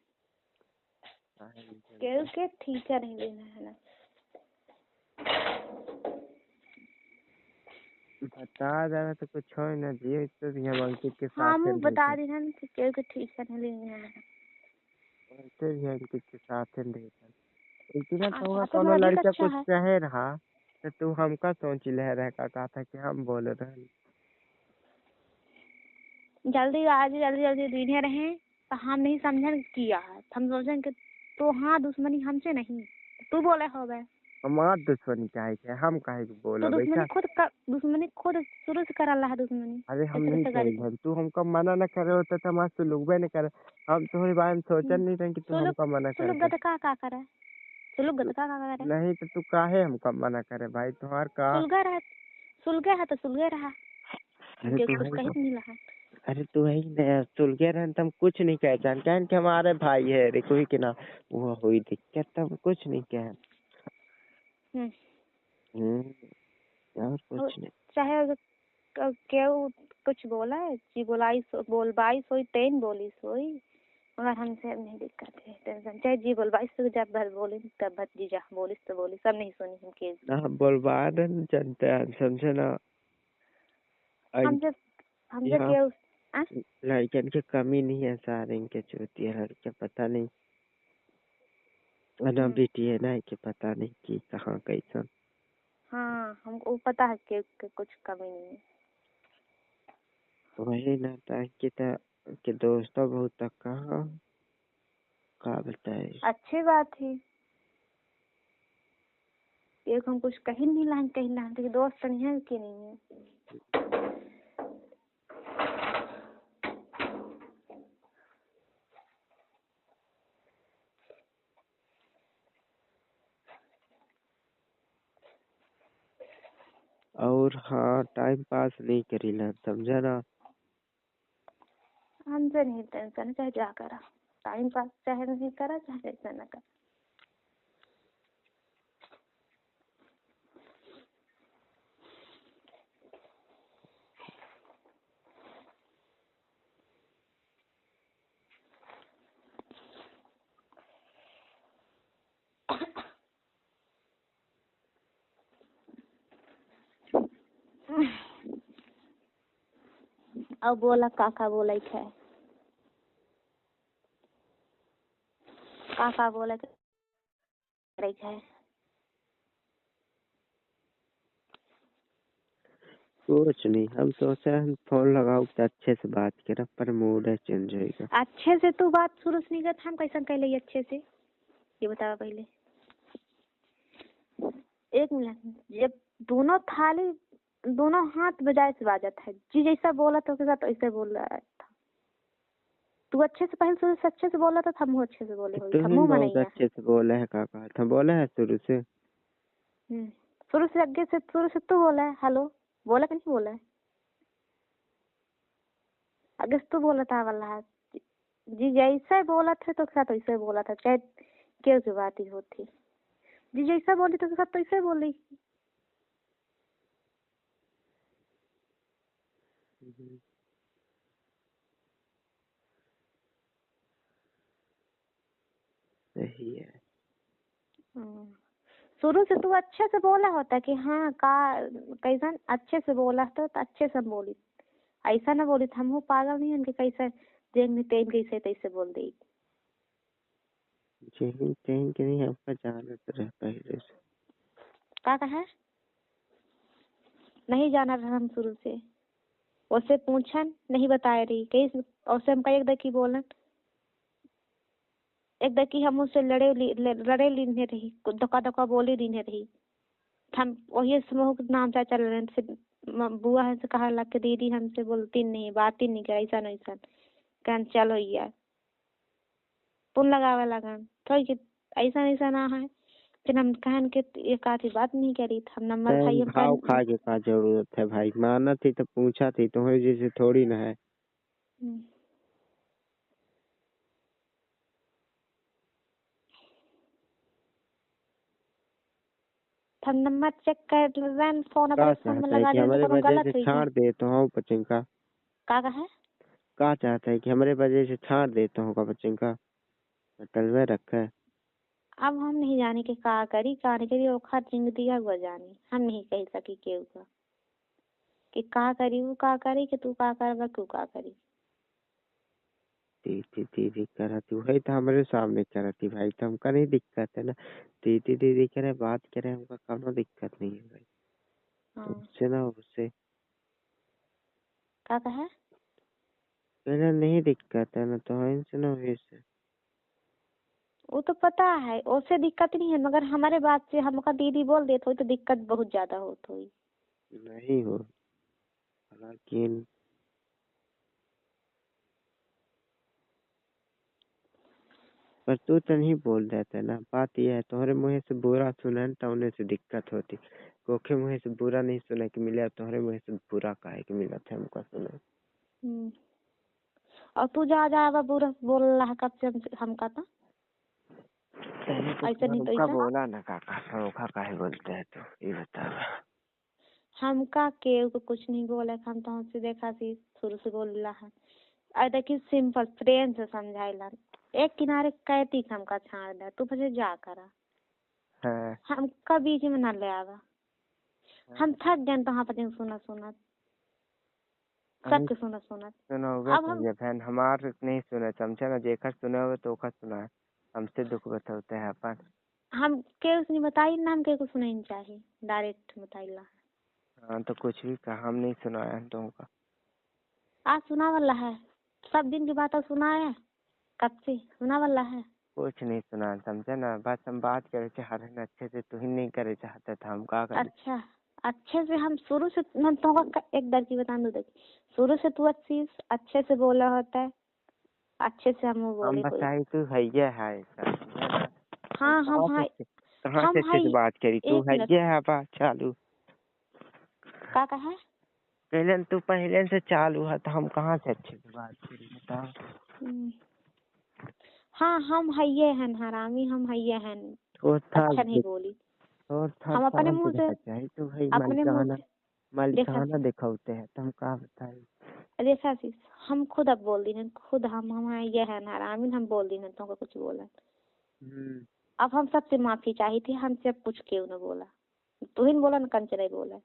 के ठीक है, नहीं लेना है ना, बता देना तो कुछ हो ना दिए, तो भी हम अंकित के साथ हाँ मुँह बता दी ना के ठीक है, नहीं लेना है, वैसे भी अंकित के साथ रहता, इतना तो होगा तो कोनो अधिक लड़का अच्छा कुछ है। कहे रहा तो तू हमका सोच ले रहा का कहा था कि हम बोल रहे जल्दी आज जल्दी जल्दी दीने रहे तो हम नहीं समझन किया है, हम सोचें कि तो हाँ दुश्मनी हमसे नहीं, तू बोले हो गए हमार दुश्मनी काहे के, हम काहे के तो बोला दुश्मनी बैठा। दुश्मनी खुद शुरू से कर रहा है दुश्मनी। अरे हम ऐसे नहीं कैसे कह करी रहे, तू हमको मना न करे होता तो हम सुलगबे नहीं करे, हम तुम्हारे बारे में सोचन नहीं रहे कि तू सुलग हमको मना सुलग करे। गद का करे, सुलग गद का करे, नहीं तो तू काहे हमको मना करे भाई, तुम्हार का सुलगा रहा, सुलगे है तो सुलगे रहा। अरे के तू कुछ है कही नहीं रहा। अरे तू है नया सुल गया रहन तम कुछ नहीं कह जान कहन के हमारे भाई है रे कोई के ना वो हुई दिक्कत तब कुछ नहीं कह और कुछ नहीं चाहे केहू कुछ बोला है जी बोलाई बोलबाई सोई तेन बोली सोई मगर हमसे अब नहीं दिक्कत है टेंशन चाहे जी बोलबाई से जब भर बोली तब भर जी जा बोली तो बोली सब नहीं सुनी हम के ना बोलवा जनते हैं समझे ना हमसे यहाँ केहू लड़कन की कमी नहीं है सारे इनके चोती है लड़के पता नहीं ना बेटी है ना कि पता नहीं कि कहाँ कैसा हाँ हमको पता है कि कुछ कमी नहीं है वही ना था कि दोस्तों बहुत तक कहाँ का बताए अच्छी बात है एक हम कुछ कहीं नहीं लान कहीं लान तो दोस्त नहीं है कि नहीं है और हाँ टाइम पास नहीं करी ना समझा ना हमसे नहीं टेंशन चाहे जा करा टाइम पास चाहे नहीं करा चाहे ऐसा न करा अब बोला काका बोला है काका बोला है कुछ नहीं हम सोचे हम फोन लगाओ तो अच्छे से बात करें पर मूड है चेंज होगा अच्छे से तू बात शुरू से नहीं करता हम कैसा कह ले अच्छे से ये बता पहले एक मिनट जब दोनों थाली दोनों हाथ बजाय से बाजत है जी जैसा बोला तो उसके साथ ऐसे बोल रहा था तू अच्छे से पहले शुरू से अच्छे से बोला था हम अच्छे से बोले हुई हम बहुत अच्छे से बोले है काका था बोले है शुरू से शुरू से तू बोला है हेलो बोला कि नहीं बोला है अगर तू बोला था वाला जी जैसा बोला था तो साथ वैसे बोला था चाहे क्यों की बात ही होती जी जैसा बोली तो साथ वैसे बोली सही है शुरू से तू अच्छे से बोला होता कि हाँ का कैसा अच्छे से बोला तो अच्छे से बोली ऐसा ना बोली हम हो पागल नहीं उनके कैसे देंगे तेन कैसे तैसे बोल देगी कहीं के नहीं आपका जाना तो रह पहले से का कहा नहीं जाना रहा हम शुरू से उससे पूछन नहीं बताए रही कहीं उससे हम कई एक दकी बोलन एक दकी हम उससे लड़े लीने रही धोखा धोखा बोली लीने रही हम वही समूह के नाम से चल रहे थे बुआ से कहा लग के दीदी हमसे बोलती नहीं बात ही नहीं कर ऐसा नहीं ऐसा कहन चलो यार पुन लगावे लगन तो ऐसा ऐसा ना है फिर हम कहन के एक आधी बात नहीं करी हम नंबर भाई हम खाओ खा के का जरूरत है भाई माना थी तो पूछा थी तुम्हारे जैसे थोड़ी ना है हम नंबर चेक कर रहे फोन अपने फोन में लगा कि दे हमारे तो वजह गलत से हुई छाड़ देता हूँ पचिंका का है का चाहता है कि हमारे वजह से छाड़ देता हूँ का पचिंका होटल में रखा है अब हम नहीं जाने के का करी का नहीं करी ओखा चिंग दिया वो जानी हम नहीं कह सकी केहू का कि का करी वो का करी कि तू का करबा क्यों का करी दीदी दीदी कराती वही तो हमारे सामने कराती भाई तो हमका नहीं दिक्कत है ना दीदी दीदी करे बात करे हमका कोनो दिक्कत नहीं है भाई तो उससे ना उससे का है मेरा नहीं दिक्कत है ना तो इनसे ना वैसे वो तो पता है उससे दिक्कत नहीं है मगर हमारे बात से हमका दीदी बोल देते तो दिक्कत बहुत ज्यादा होती हुई नहीं हो हालांकि पर तू तो नहीं बोल देते ना, बात यह है तुम्हारे मुँह से बुरा सुने तो उन्हें से दिक्कत होती। कोखे मुँह से बुरा नहीं सुने कि मिला, तुम्हारे मुँह से बुरा काहे कि मिला था हमको सुने। और तू जा जा बुरा बोल रहा है कब से हमका था पहले तो ऐसा नहीं तो हमका ऐसा बोला ना काका, धोखा काहे बोलते हैं तो ये बता। हमका केहू को कुछ नहीं बोले, हम तो हमसे देखा सी शुरू से बोल रहा है। अरे देखिए सिंपल प्रेम से समझाइला, एक किनारे कहती हमका छाड़ दे, तू मुझे जा करा हाँ हमका बीच में न ले आवा। हम थक गए तो हाँ पति सुना सुना सबके सुना सुना। सुनोगे अब तो हम ये बहन हमार नहीं सुने, समझे ना, जेखा सुने हो तो ओखा सुना है, हमसे दुख बताते हैं अपन। हम के उसने बताई ना, हम के को सुनाई नहीं चाहिए, डायरेक्ट बताइला। हाँ तो कुछ भी कहा, हम नहीं सुनाया तुमका। आज सुना वाला है, सब दिन की बात सुना है, कब से सुना वाला है। कुछ नहीं सुना, समझे ना, बस हम बात करे चाहते हैं अच्छे से, तू ही नहीं करे चाहते था, हम का करें। अच्छा अच्छे से हम शुरू से मैं तो एक डर की बता दूं, देख शुरू से तू अच्छे से बोला होता है, अच्छे से हम बोले हम कोई। बताई तू है ये है ऐसा। हाँ हम हाँ कहाँ से हम अच्छे हाई से बात करी, तू एक है मिनट ये है बात चालू। का कहा है? पहले तू पहले से चालू है तो हम कहाँ से अच्छे से बात करी बता। हाँ हम हइये हैं हरामी, हम हइये हैं, तो था अच्छा नहीं बोली। और था हम अपने शांत मुंह से रहना चाहिए, तो भाई अपने मुंह से देखा मालिकाना दिखाते हैं, तो हम कहाँ बताए। देखा सी हम खुद अब बोल दी ना, खुद हम ये है हरामी, हम बोल दी ना तुमको कुछ बोला। अब हम सबसे माफी चाहिए थी, हमसे अब कुछ क्यों न बोला, तू ही न बोला ना, कंचन बोला।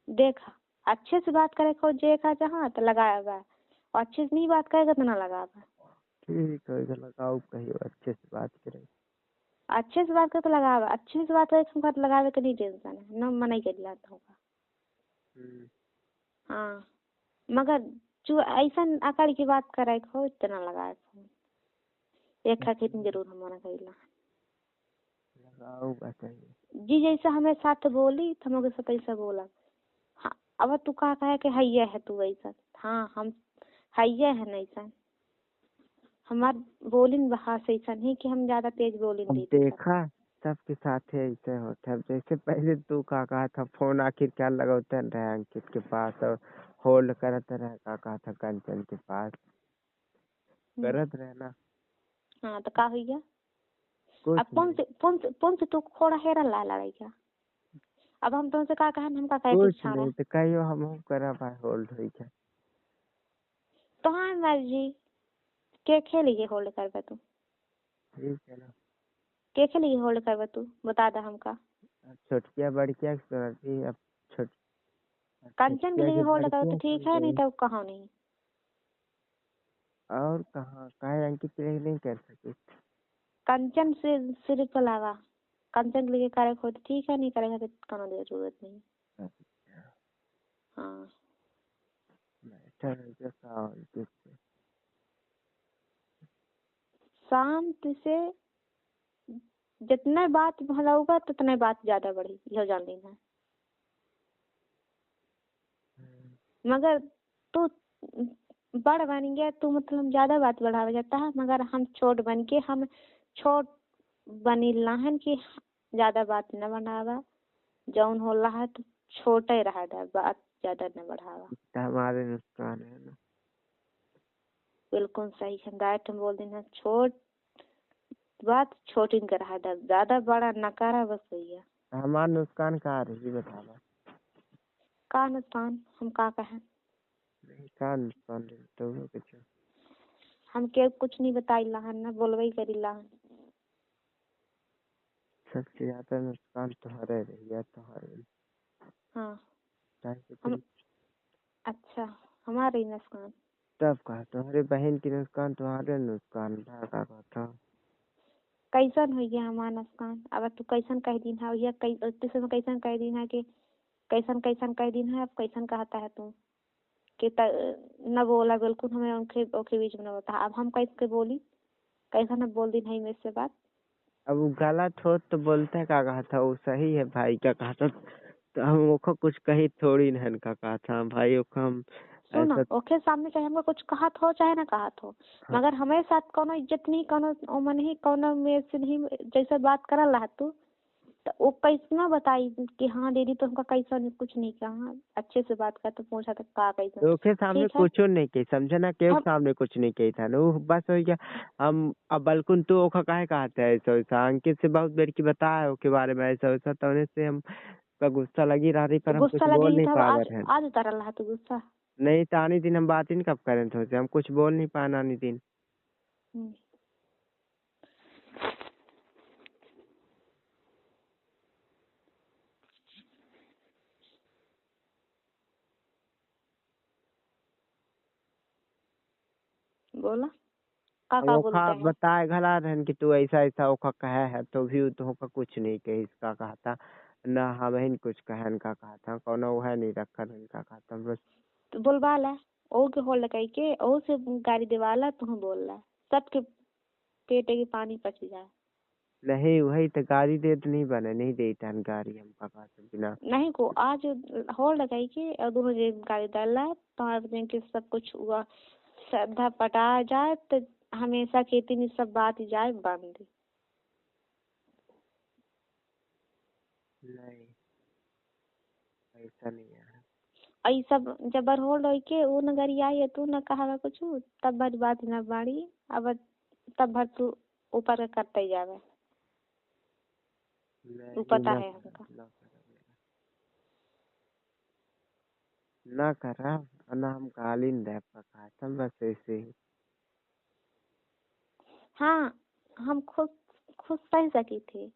देखा अच्छे से बात करे को देखा जहाँ तो लगाया, और अच्छे से नहीं बात करेगा तो ना लगावा। ठीक है लगाओ, कहीं अच्छे से बात करें। अच्छे से बात कर तो लगावा, अच्छे से बात करे तो लगावे के नहीं टेंशन है, न मना कर लाता होगा। हाँ मगर जो ऐसा अकड़ की बात करे को इतना लगाए को एक खेत जरूर हम मना करेला। लगाओ बताइए जी जैसा हमें साथ बोली तो हम सब ऐसा बोला। हाँ अब तू कहा है कि हैया है तू ऐसा, हाँ हम हैया है नहीं सा, हमार बोली भाषा ऐसा नहीं कि हम ज्यादा तेज बोली अब नहीं। देखा सबके साथ ऐसे होता है। जैसे पहले तू का कहा था फोन आखिर क्या लगाते रहे अंकित के पास और होल्ड करते रहे, का कहा था कंचन के पास करत रहे ना। हाँ तो का हुई गया? कुछ अब पुन से तू खोड़ा हेरा ला लड़ाई क्या? अब हम तुमसे का कहा, हम का कहे कि कुछ छाड़ा नहीं तो कहियो हम करा भाई होल्ड हुई क्या। तो हाँ मर्जी के खेलिए होल्ड करबे तू, ठीक है ना, के खेलिए होल्ड करबे तू बता दे हमका। छोटकिया बड़किया सुनती अब छोट कंचन के छोटकिया लिए की होल्ड करबे तो बड़किया सुन ठीक है, नहीं गई। तो कहाँ नहीं। और कहाँ काहे अंकित के लिए नहीं कर सके। कंचन से सिर्फ अलावा कंचन के लिए करे हो तो ठीक है, नहीं करेगा तो कोनो जरूरत नहीं। हाँ शांति से जितना बात भला होगा उतना बात ज्यादा बढ़ी, यह जान लेना। मगर तू बड़ बन गया, तू मतलब ज्यादा बात बढ़ावा जाता है, मगर हम छोट बन के हम छोट बनी लाहन की ज्यादा बात न बढ़ावा, जौन हो रहा है तो छोटे रहा था, बात ज्यादा न बढ़ावा। हमारे नुकसान है ना। बिल्कुल सही है, डायरेक्ट हम बोल देना छोट बात छोटी कर रहा था, ज्यादा बड़ा न करा, बस वही है। हमारा नुकसान कहाँ रही बता दो। का नुकसान हम का कहें? का नुकसान तो कुछ हम के कुछ नहीं बताइला है ना, बोलबे करीला है। सबसे ज्यादा नुकसान तुम्हारे रही है, तुम्हारे। हाँ हम अच्छा हमारे नुकसान तब कहा तुम्हारे बहन की नुकसान तुम्हारे नुकसान का था। कैसन हो गया हमारा नुकसान? अब तू कैसन कह दिन है या तुझसे मैं कैसन कह दिन है कि कैसन कैसन कह दिन है, अब कैसन कहता है तू कि न बोला बिल्कुल हमें उनके ओके बीच में न होता। अब हम कैसे बोली, कैसा न बोल दिन है मेरे से बात। अब वो गलत हो तो बोलते का कहा था, वो सही है भाई का कहा था, तो हम ओखो कुछ कही थोड़ी न का कहा था भाई, ओखो हम सुनो ऐसा ओके सामने चाहे हमको कुछ कहा हो चाहे ना कहा हो, हाँ, मगर हमारे साथ कोनो इज्जत नहीं, कोनो ओमन नहीं, कोनो में से नहीं जैसा बात करल रहा तू, तो वो कैसे ना बताई कि हाँ दीदी तो हमका कैसा नहीं, कुछ नहीं कहा, अच्छे से बात कर तो पूछा तो का कैसा। ओके सामने ठीक है कुछ नहीं कही, समझे ना, केहू हम सामने कुछ नहीं कही था नु, बस हो गया। हम अब बल्कुन तू ओखा काहे कहते है ऐसा वैसा, अंकित से बहुत देर की बताया के बारे में ऐसा वैसा, तो उन्हें से हम का गुस्सा लगी रहा रही, तो पर हम कुछ गुस्सा बोल लगी नहीं तो अब पा आज रहे हैं। आज उतारल रहा तू गुस्सा। नहीं तो आने दिन हम बात ही नहीं कब करें थे, हम कुछ बोल नहीं पाए आने दिन। हम्म, बोला अब का ओखा बोलते हैं। बताए घला रहन कि तू ऐसा ऐसा ओखा कहे है, तो भी तो ओखा कुछ नहीं कही, इसका कहा था ना, हम ही कुछ कहन का कहा था, कोनो है नहीं रखन इनका कहा था बस। तो बोलवा ला, ओ के होल कही के ओ से गाड़ी देवाला तू बोल रहा, सबके पेटे के पानी पच जाए। नहीं वही तो गाड़ी दे तो नहीं बने, नहीं देता है गाड़ी हम पापा से बिना। नहीं को आज होल लगाई के और दोनों जे गाड़ी डाला तो के सब कुछ हुआ, श्रद्धा पटा जाए तो हमेशा खेती में सब बात जाए बंद। नहीं ऐसा नहीं है। आई सब जबर होल रही के वो न गरी आई है तू न कहा कुछ, तब भर बात न बाड़ी, अब तब भर तू ऊपर का करते ही जावे, तू नहीं पता है हमका। ना करा, ना हम गाली नहीं दे पका था, बस ऐसे ही। हाँ हम खुद खुद सह सकी थी,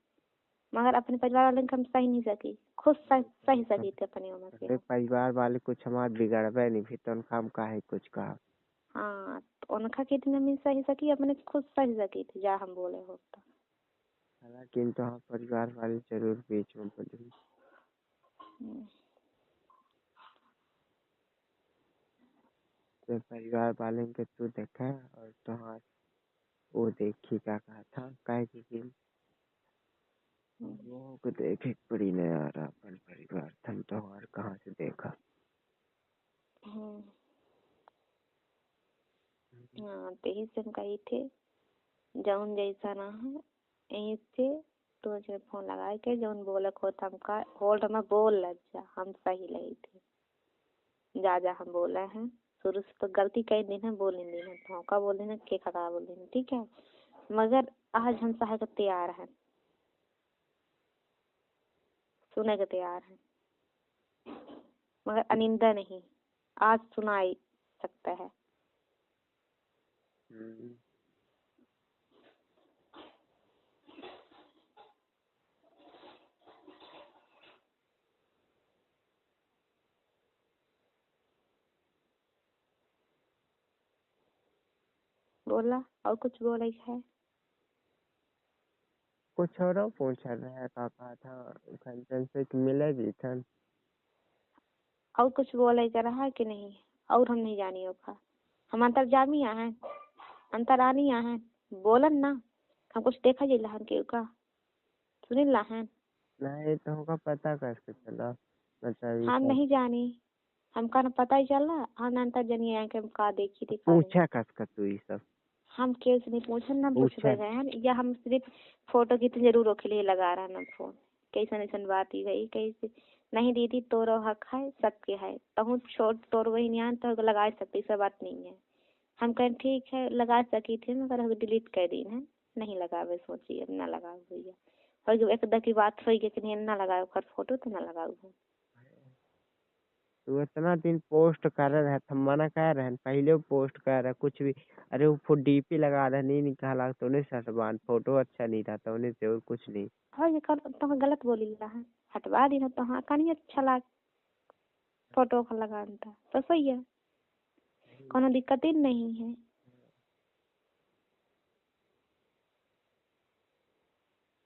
मगर अपने परिवार वाले को हम सह नहीं सकी, खुद सह सकी थी अपने उम्र से अरे हम। परिवार वाले कुछ हमारे बिगड़बे नहीं, फिर तो उनका हम काहे कुछ कहा। हाँ तो उनका कितने में सह सकी, अपने खुद सह सकी थी जा हम बोले हो तो। हालांकि तो हाँ परिवार वाले जरूर बीच में बोले, हम्म, तो परिवार वाले के तू देखा और तुहार वो देखी क्या कहा था, काहे कि वो को देखे पड़ी नहीं आ रहा अपन परिवार, थम तो और कहाँ से देखा। हम्म, हाँ तो यही से हम कही थे जौन जैसा ना है यहीं से तो जो फोन लगाए के जौन बोलक होता हमका होल्ड में बोल लग जा, हम सही लगी थी जा जा हम बोले हैं, शुरू से तो गलती कई दिन है बोल नहीं देना, धोखा बोल देना के खका बोल देना, ठीक है, मगर आज हम सहे को तैयार हैं, सुने के तैयार हैं, मगर अनिंदा नहीं, आज सुनाई सकता है। बोला और कुछ बोले है। कुछ और पूछ रहा है का कहा था, कंचन से कि मिले भी था। और कुछ बोले कर रहा है कि नहीं, और हम नहीं जानी होगा, हम अंतर्जामी हैं, अंतरानी हैं, बोलन ना, हम कुछ देखा जी लहन के का सुनिल लहन। नहीं तो होगा पता कैसे चला, मतलब हम सब नहीं जानी, हमका न पता ही चला, हम अंतर जनी है कि हम का देखी थी का नहीं। पूछा कस का तू ये सब हम केस नहीं पूछन ना पूछा। पूछते गए हैं, या हम सिर्फ फोटो की जरूर के लिए लगा रहा ना फोन, कैसन ऐसन बात ही गई कैसे। नहीं दीदी तोरो हक है सबके है, तहु छोट तोर वही नहीं तो लगा सकती, सब बात नहीं है। हम कहें ठीक है लगा सकी थी मगर हम डिलीट कर दी है, नहीं लगावे सोचिए ना लगाओ भैया, और जो एक की बात हुई कि नहीं ना लगाओ कर फोटो तो ना लगाओ। तू इतना दिन पोस्ट कर रहे थे, मना कर रहे हैं पहले पोस्ट कर रहे कुछ भी। अरे वो डीपी लगा रहे नहीं निकाला तो उन्हें सटवान फोटो अच्छा नहीं था तो उन्हें से और कुछ नहीं। हाँ ये कर तो गलत बोली ला है, हटवा दी ना तो हाँ कहीं अच्छा लग फोटो का लगाना था तो सही है, कोनो दिक्कत ही नहीं है।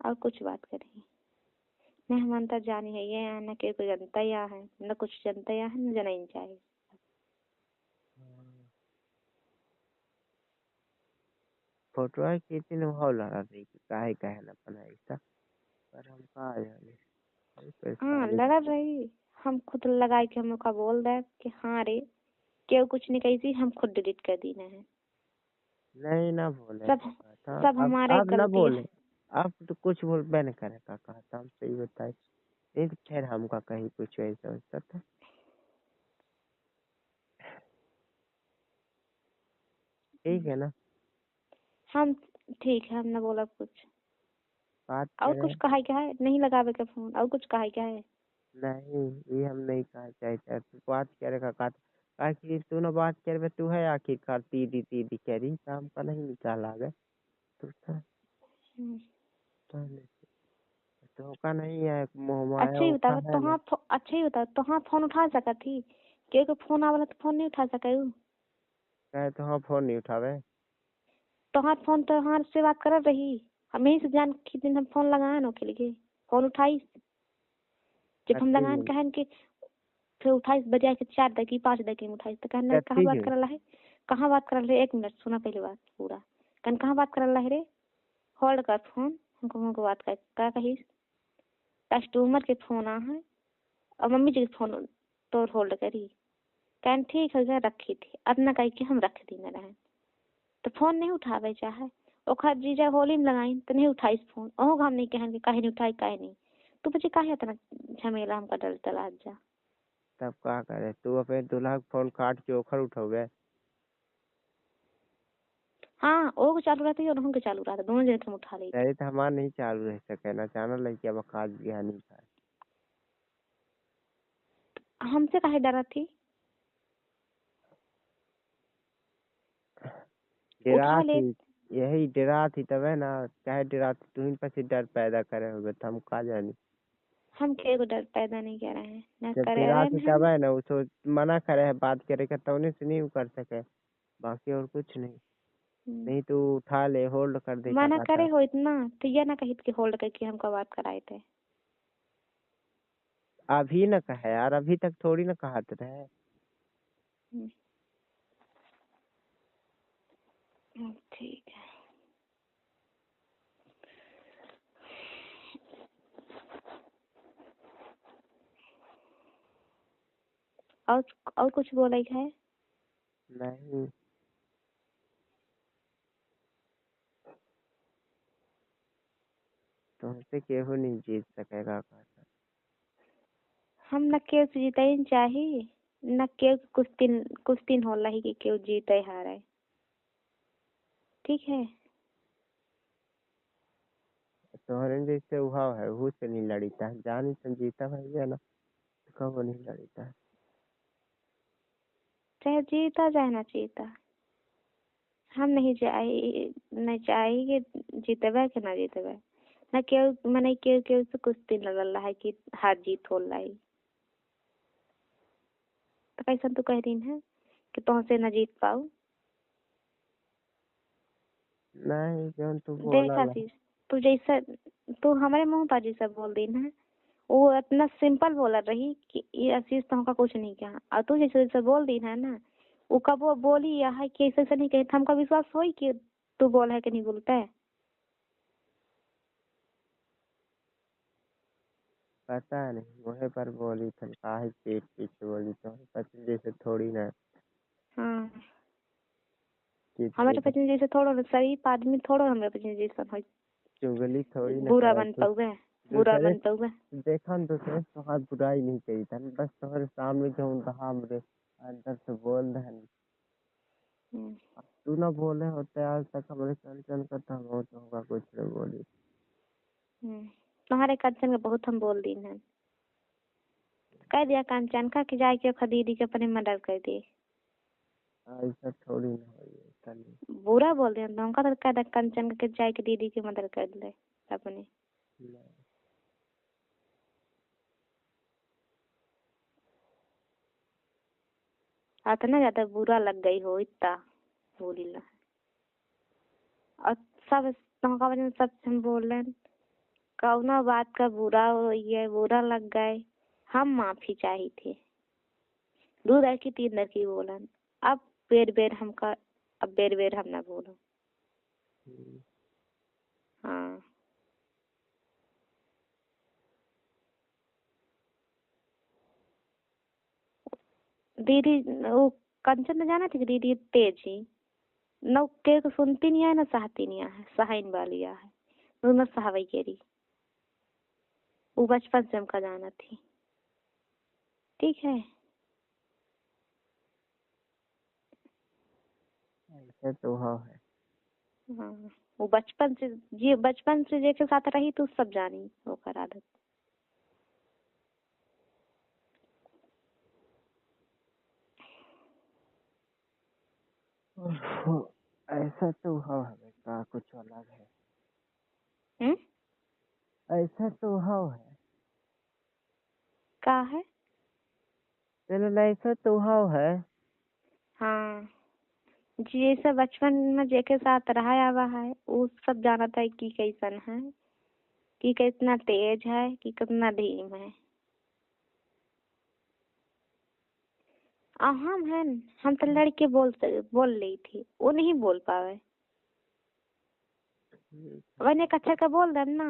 और कुछ बात करें न, हम अंतर जानी है ये न के कोई जनता या है न कुछ जनता या है न जना चाहिए। फोटो कितने भाव लगा रही काहे कहे ना अपना ऐसा, पर हम कहा जाने हाँ परेशानी। लड़ रही, हम खुद लगाए के हम का बोल दे कि हाँ रे क्यों कुछ नहीं कही थी, हम खुद डिलीट कर दी है। नहीं ना बोले सब काका, सब अब हमारे अब ना गलती बोले। है। अब तो कुछ बोलबे न करे काका, तो हम सही बताए। नहीं तो खैर हमका कहीं कुछ ऐसा वैसा था। ठीक है ना, हम ठीक है, हमने बोला कुछ बात और करें। कुछ कहा क्या है, नहीं लगावे का फोन, और कुछ कहा क्या है? नहीं, ये हम नहीं कहा चाहते, तू बात करे काका। आखिर तू ना बात करे, तू है आखिरकार दीदी दीदी कह रही, काम का नहीं निकाला गया तो था। हम्म, तो का नहीं है, मोह माया अच्छा ही उठा बता है ना। अच्छा ही बता तो हाँ फोन उठा सका थी, क्योंकि फोन आवाला तो फोन नहीं उठा सका उ। कहे तो हाँ फोन नहीं उठावे। तो हाँ फोन तो हाँ से बात कर रही, हम यही से जान के दिन हम फोन लगाए ना के लिए, फोन उठाई जब हम कथी लगाए में कहन के, फिर उठाई बजाय के 4 दकी 5 दकी में उठाई तो कहने कहाँ कथी बात के कर रहा है, कहाँ बात कर रहा है, 1 मिनट सुना पहले बात पूरा। कहन कहाँ बात कर रहा है रे, होल्ड कर फोन, हमको बात कर क्या कही, कस्टमर के फोन आ है और मम्मी जी के फोन तो होल्ड करी। कहन ठीक है जा रखी थी, अपना कह के हम रख दी रहे तो फोन नहीं उठावे चाहे, ओखा जीजा होली में लगाई तो नहीं उठाई फोन, ओहो हम नहीं कहन के काहे नहीं उठाई काहे नहीं, तू बच्चे काहे इतना झमेला हमका डल तला जा। तब क्या करे, तू अपने दूल्हा का फोन काट के ओखर उठोगे। हाँ ओ को चालू रहती है और हम के चालू रहता, दोनों जने हम उठा ली थी। नहीं तो हमार नहीं चालू रह सके ना, जाना लड़की अब काज गया नहीं था। हमसे काहे डरा थी, डरा उठा ले। थी, यही डरा थी तब है ना, कहे डरा थी, तू ही पसी डर पैदा करे होगे तो हम का जानी। हम के को डर पैदा नहीं कर रहे हैं, न जब करे डरा रहे थी हैं तब हम। है ना, उसको मना करे है बात करे का, तो उन्हें से नहीं वो कर सके, बाकी और कुछ नहीं। नहीं तो उठा ले, होल्ड कर दे का मना कहता। करे हो इतना तो यह ना कही कि होल्ड करके हमका बात कराए थे। अभी न कहे यार, अभी तक थोड़ी ना कहत रहे। ठीक है। और और कुछ बोले है? नहीं, तुमसे केहू नहीं जीत सकेगा कहता। हम न केव से जीते ही चाहिए, न केव कुछ दिन होला ही कि केव जीते हारे। ठीक है। तोहरे जैसे उहा है, वो से नहीं लड़ीता है, जानी संजीता भैया ना, तो कबो नहीं लड़ीता है। चाहे जीता चाहे ना जीता, हम नहीं चाहिए कि जीतबे कि ना जीतबे, न केव मने केव से कुछ दिन लगल है कि हार जीत हो लाई, तो कैसा तू कह रही है कि तुमसे न जीत पाऊ। नहीं जौन तू बोला देख ला। आशीष, तू जैसा तू हमारे मुंह पर जैसा बोल दी ना, वो इतना सिंपल बोला रही कि ये आशीष तो हमका कुछ नहीं कहा, और तू जैसे जैसे बोल दी है ना, वो कब वो बोली या है कि ऐसे ऐसे नहीं कही, तो हमका विश्वास होई कि तू बोल है कि नहीं बोलता है। पता नहीं वहीं पर बोली थी, काहे पीठ पीछे बोली, तो पति जैसे थोड़ी ना हाँ कि हमारे पति जैसे थोड़ा ना, शरीफ आदमी थोड़ा हमारे पति जैसा हो, चुगली थोड़ी ना बुरा करे बन तू। पाऊगा, बुरा दूसरे बन पाऊगा। देखा न, दूसरे तो हाथ बुराई नहीं करी था, बस तुम्हारे सामने जो कहा हमरे अंदर से बोल रहे। तू ना बोले होते आज तक हमारे कंचन का, तो हम तो होगा कुछ नहीं बोली। तुम्हारे कंचन का बहुत हम बोल दी हैं, कह दिया कंचन का कि जाके खदीदी के अपने मर्डर कर दिए, ऐसा थोड़ी ना हो कल। बुरा बोल दिया तो हमका तो कह दिया कंचन के जाए के दीदी की मदद कर ले अपने। इतना ज्यादा बुरा लग गई हो इतना बोली ला, और सब तुमका वजह सब हम बोल रहे हैं, कौनो बात का बुरा हो ये बुरा लग गए, हम माफी चाहिए थे, 2 लड़की 3 लड़की बोलन, अब बेर बेर हमका, अब बेर बेर हम ना बोलो। हाँ दीदी वो कंचन न जाना थी दीदी तेज ही न के को सुनती नहीं है ना सहती नहीं है सहाइन वाली है न सहावई केरी वो बचपन से हमका जाना थी ठीक है। ऐसा तो हाँ है। हाँ वो बचपन से जे के साथ रही तो सब जानी वो कर आदत। ऐसा तो हाँ है का कुछ अलग है। ऐसा तो हाँ है का है चलो ऐसा तो हाँ है। हाँ जी जैसे बचपन में जेके साथ रहा हुआ है वो सब जाना था कि कैसन है कि कितना तेज है कि कितना धीम है। हम है न, हम तो लड़के बोल रही थी वो नहीं बोल पावे वने कच्छा का बोल दे ना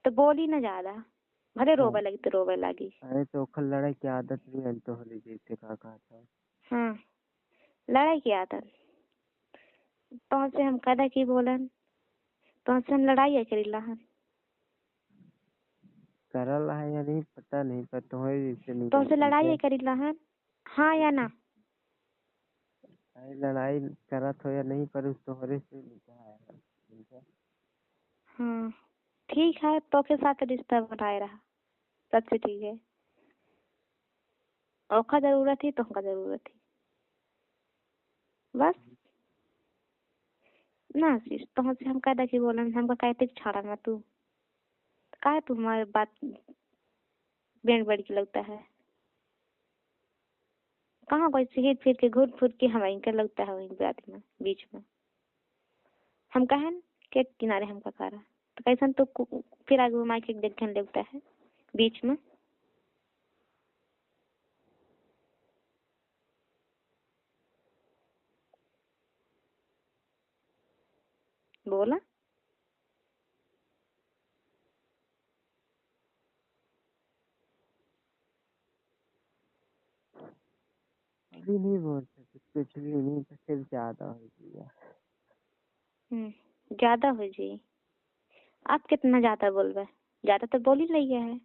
तो बोली ना ज्यादा भले रोवे लगी तो रोवे लगी। अरे तो ओखल लड़ाई की आदत भी है तो होली जैसे का था। हाँ लड़ाई की आदत तो से हम कदा की बोलन तो से हम लड़ाई करीला हन करल है या नहीं पता नहीं पर तुम्हें जैसे नहीं तो से करती लड़ाई है। करीला हन हाँ या ना। अरे लड़ाई करत हो या नहीं पर उस तुम्हारे से लिखा है ठीक है। हाँ ठीक है तो के साथ रिश्ता बनाए रहा सबसे ठीक है औखा जरूरत थी तो हमका जरूरत थी बस ना शीश तो से हम कदा की बोलन हमका कहते छाड़ा ना तू काहे तू हमारी बात बैंड बड़ी की लगता है कहाँ कोई हिर फिर के घूर फूट के हमारी का लगता है वहीं बात में बीच में हम कहन के किनारे हमका करा तो कैसन तो फिर आगे घुमा के देखने लगता है बीच में बोला अभी नहीं बोल सकते कुछ भी नहीं तो फिर ज्यादा हो गया। ज्यादा हो जी आप कितना ज्यादा बोल रहे ज्यादा तो बोल ही रही है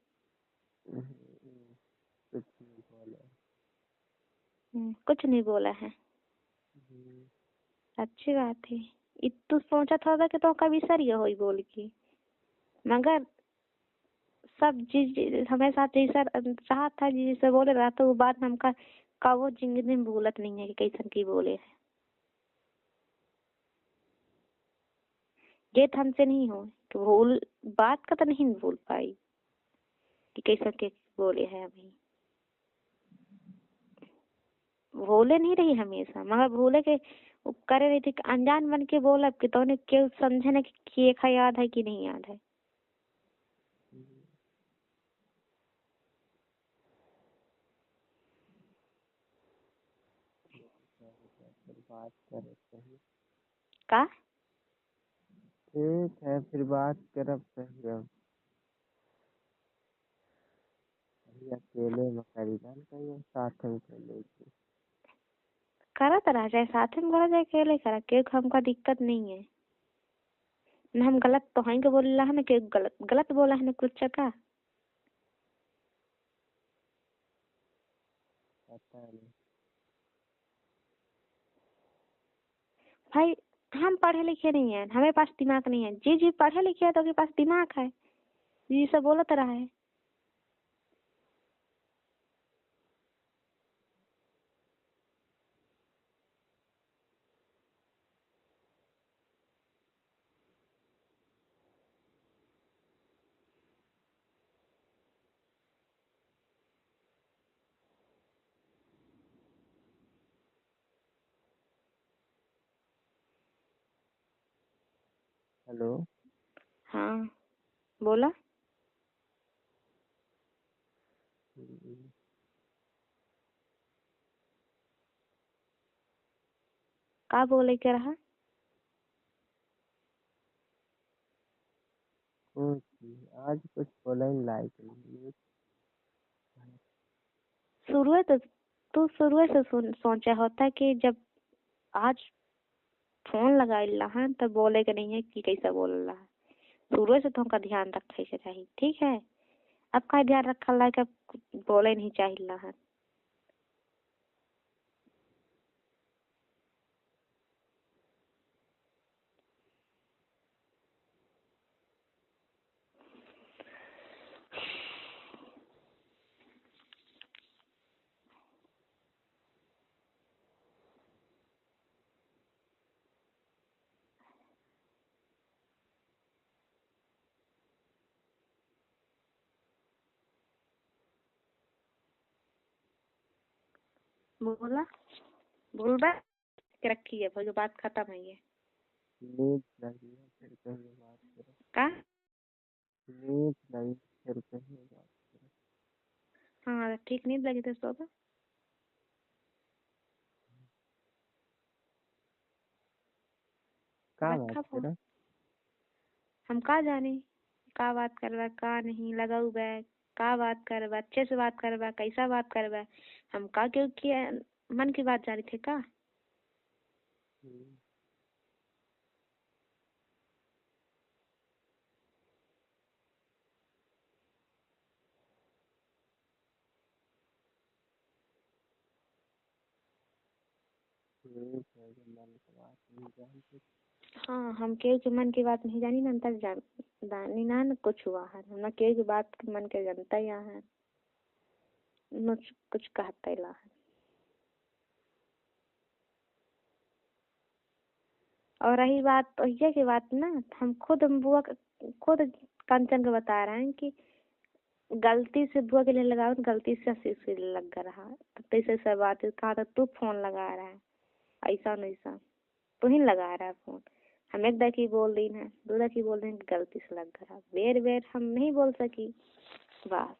कुछ नहीं बोला। कुछ नहीं बोला है अच्छी बात है इतु सोचा था कि तो कभी सर हो बोल की मगर सब चीज हमेशा जैसा रहा था जैसे बोले रहा तो वो बात हमका का वो जिंदगी में भूलत नहीं है कि कैसन की बोले है ये तो हमसे नहीं हो कि भूल बात का तो नहीं भूल पाई कि कैसा के बोले है अभी भूले नहीं रही हमेशा मगर भूले के वो करे रही थी कि अनजान बन के बोला कि तो ने क्यों समझे ना कि एक याद है कि नहीं याद है। फिर बात करते हैं। का ठीक है फिर बात करब सही अब अभी अकेले में खरीदन कहियो साथ में कर लेगी। करा तो रहा जाए साथ में करा जाए अकेले करा क्योंकि हमका दिक्कत नहीं है न हम गलत तो हैं के बोल रहा है ना कि गलत गलत बोला है ना कुछ का पता नहीं। भाई हम पढ़े लिखे नहीं है हमें पास दिमाग नहीं है जी जी पढ़े लिखे है तो के पास दिमाग है जी सब बोलत रहा है। हेलो हाँ बोला का बोले के रहा कुछ आज कुछ बोला ही लाइक नहीं। शुरू है तो तू शुरू से सोचा होता कि जब आज फोन लगाइला है तब बोले के नहीं है कि कैसा बोल रहा है। शुरू से तुमका ध्यान रखे के चाहिए, ठीक है। अब का ध्यान रखा ला कि अब बोले नहीं चाहिए है। बोला बोल रहा के रखी है भाई, बात खत्म है ये। नींद लगी है, फिर कहीं बात करो। का नींद लगी फिर कहीं बात करो। हाँ ठीक, नींद लगी तो सो जा। का रखा बात फोन। करो। हम का जाने का बात करवा का नहीं लगा हुआ है। का बात करवा, अच्छे से बात करवा, कैसा बात करवा। हम का क्योंकि मन की बात जा रही थी का। नींद लगी, मन की बात नहीं जानते। हाँ हम केहू के मन की बात नहीं जानी ना, तक जानी ना न कुछ हुआ है। हम केहू की बात मन के जानता ही है न कुछ कहता ही ला है। और रही बात तो ये की बात ना, हम खुद कंचन को बता रहे हैं कि गलती से बुआ के लिए लगाओ, गलती से आशीष के लिए लग रहा है। तो तैसे सब बात कहा था तू फोन लगा रहा है, ऐसा नहीं ऐसा तू ही लगा रहा है फोन। हम एक की बोल दी है, दूसरा की बोल रहे हैं कि गलती से लग रहा। बेर बेर हम नहीं बोल सकी बस।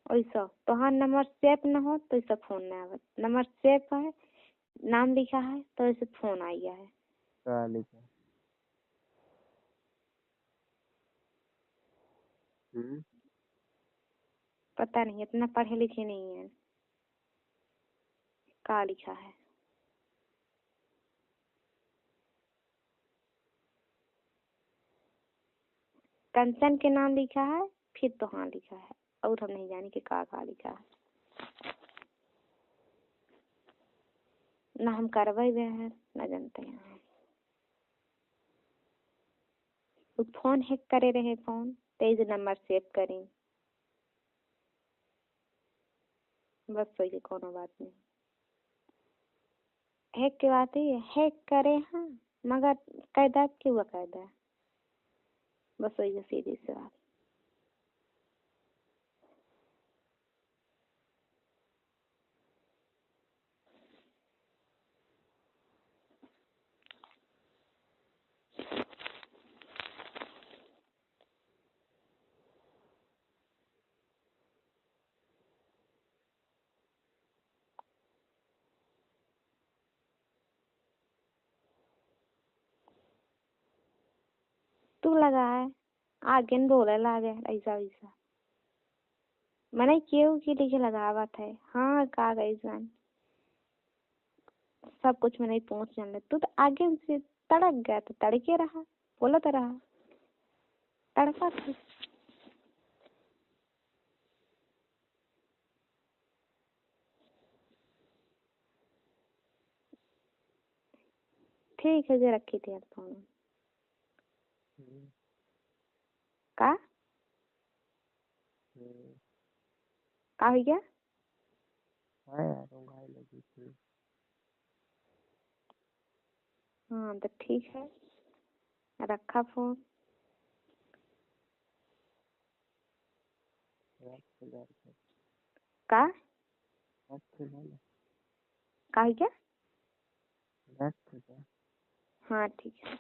ऐसा तो हाँ, नंबर सेव न हो तो ऐसा फोन नहीं आवे। नंबर सेव है, नाम लिखा है तो ऐसे फोन आ गया है। का लिखा। पता नहीं, इतना पढ़े लिखे नहीं है। का लिखा है कंचन के नाम लिखा है, फिर तो हाँ लिखा है। और हम नहीं जाने कि का लिखा है ना। हम करवाए हुए हैं ना जानते हैं। वो फोन हैक करे रहे, फोन तेज नंबर सेव करें बस, वही कोनो बात नहीं। हैक की बात ही है, हैक करे हाँ मगर कायदा क्यों हुआ कायदा, बस वही सीधी सी बात। तू लगा है आगे न बोले लागे ऐसा वैसा। मैंने क्यों की लिखे लगावत है हाँ का ऐसा सब कुछ में नहीं पहुंच जाने। तू तो आगे से तड़क गया तो तड़के रहा, बोला तो रहा तड़का था। ठीक है, जो रखी थी फोन का का हो गया। हाँ यार उंगाई लगी थी। हाँ तो ठीक है, रखा फोन। का का हो गया। हाँ ठीक है।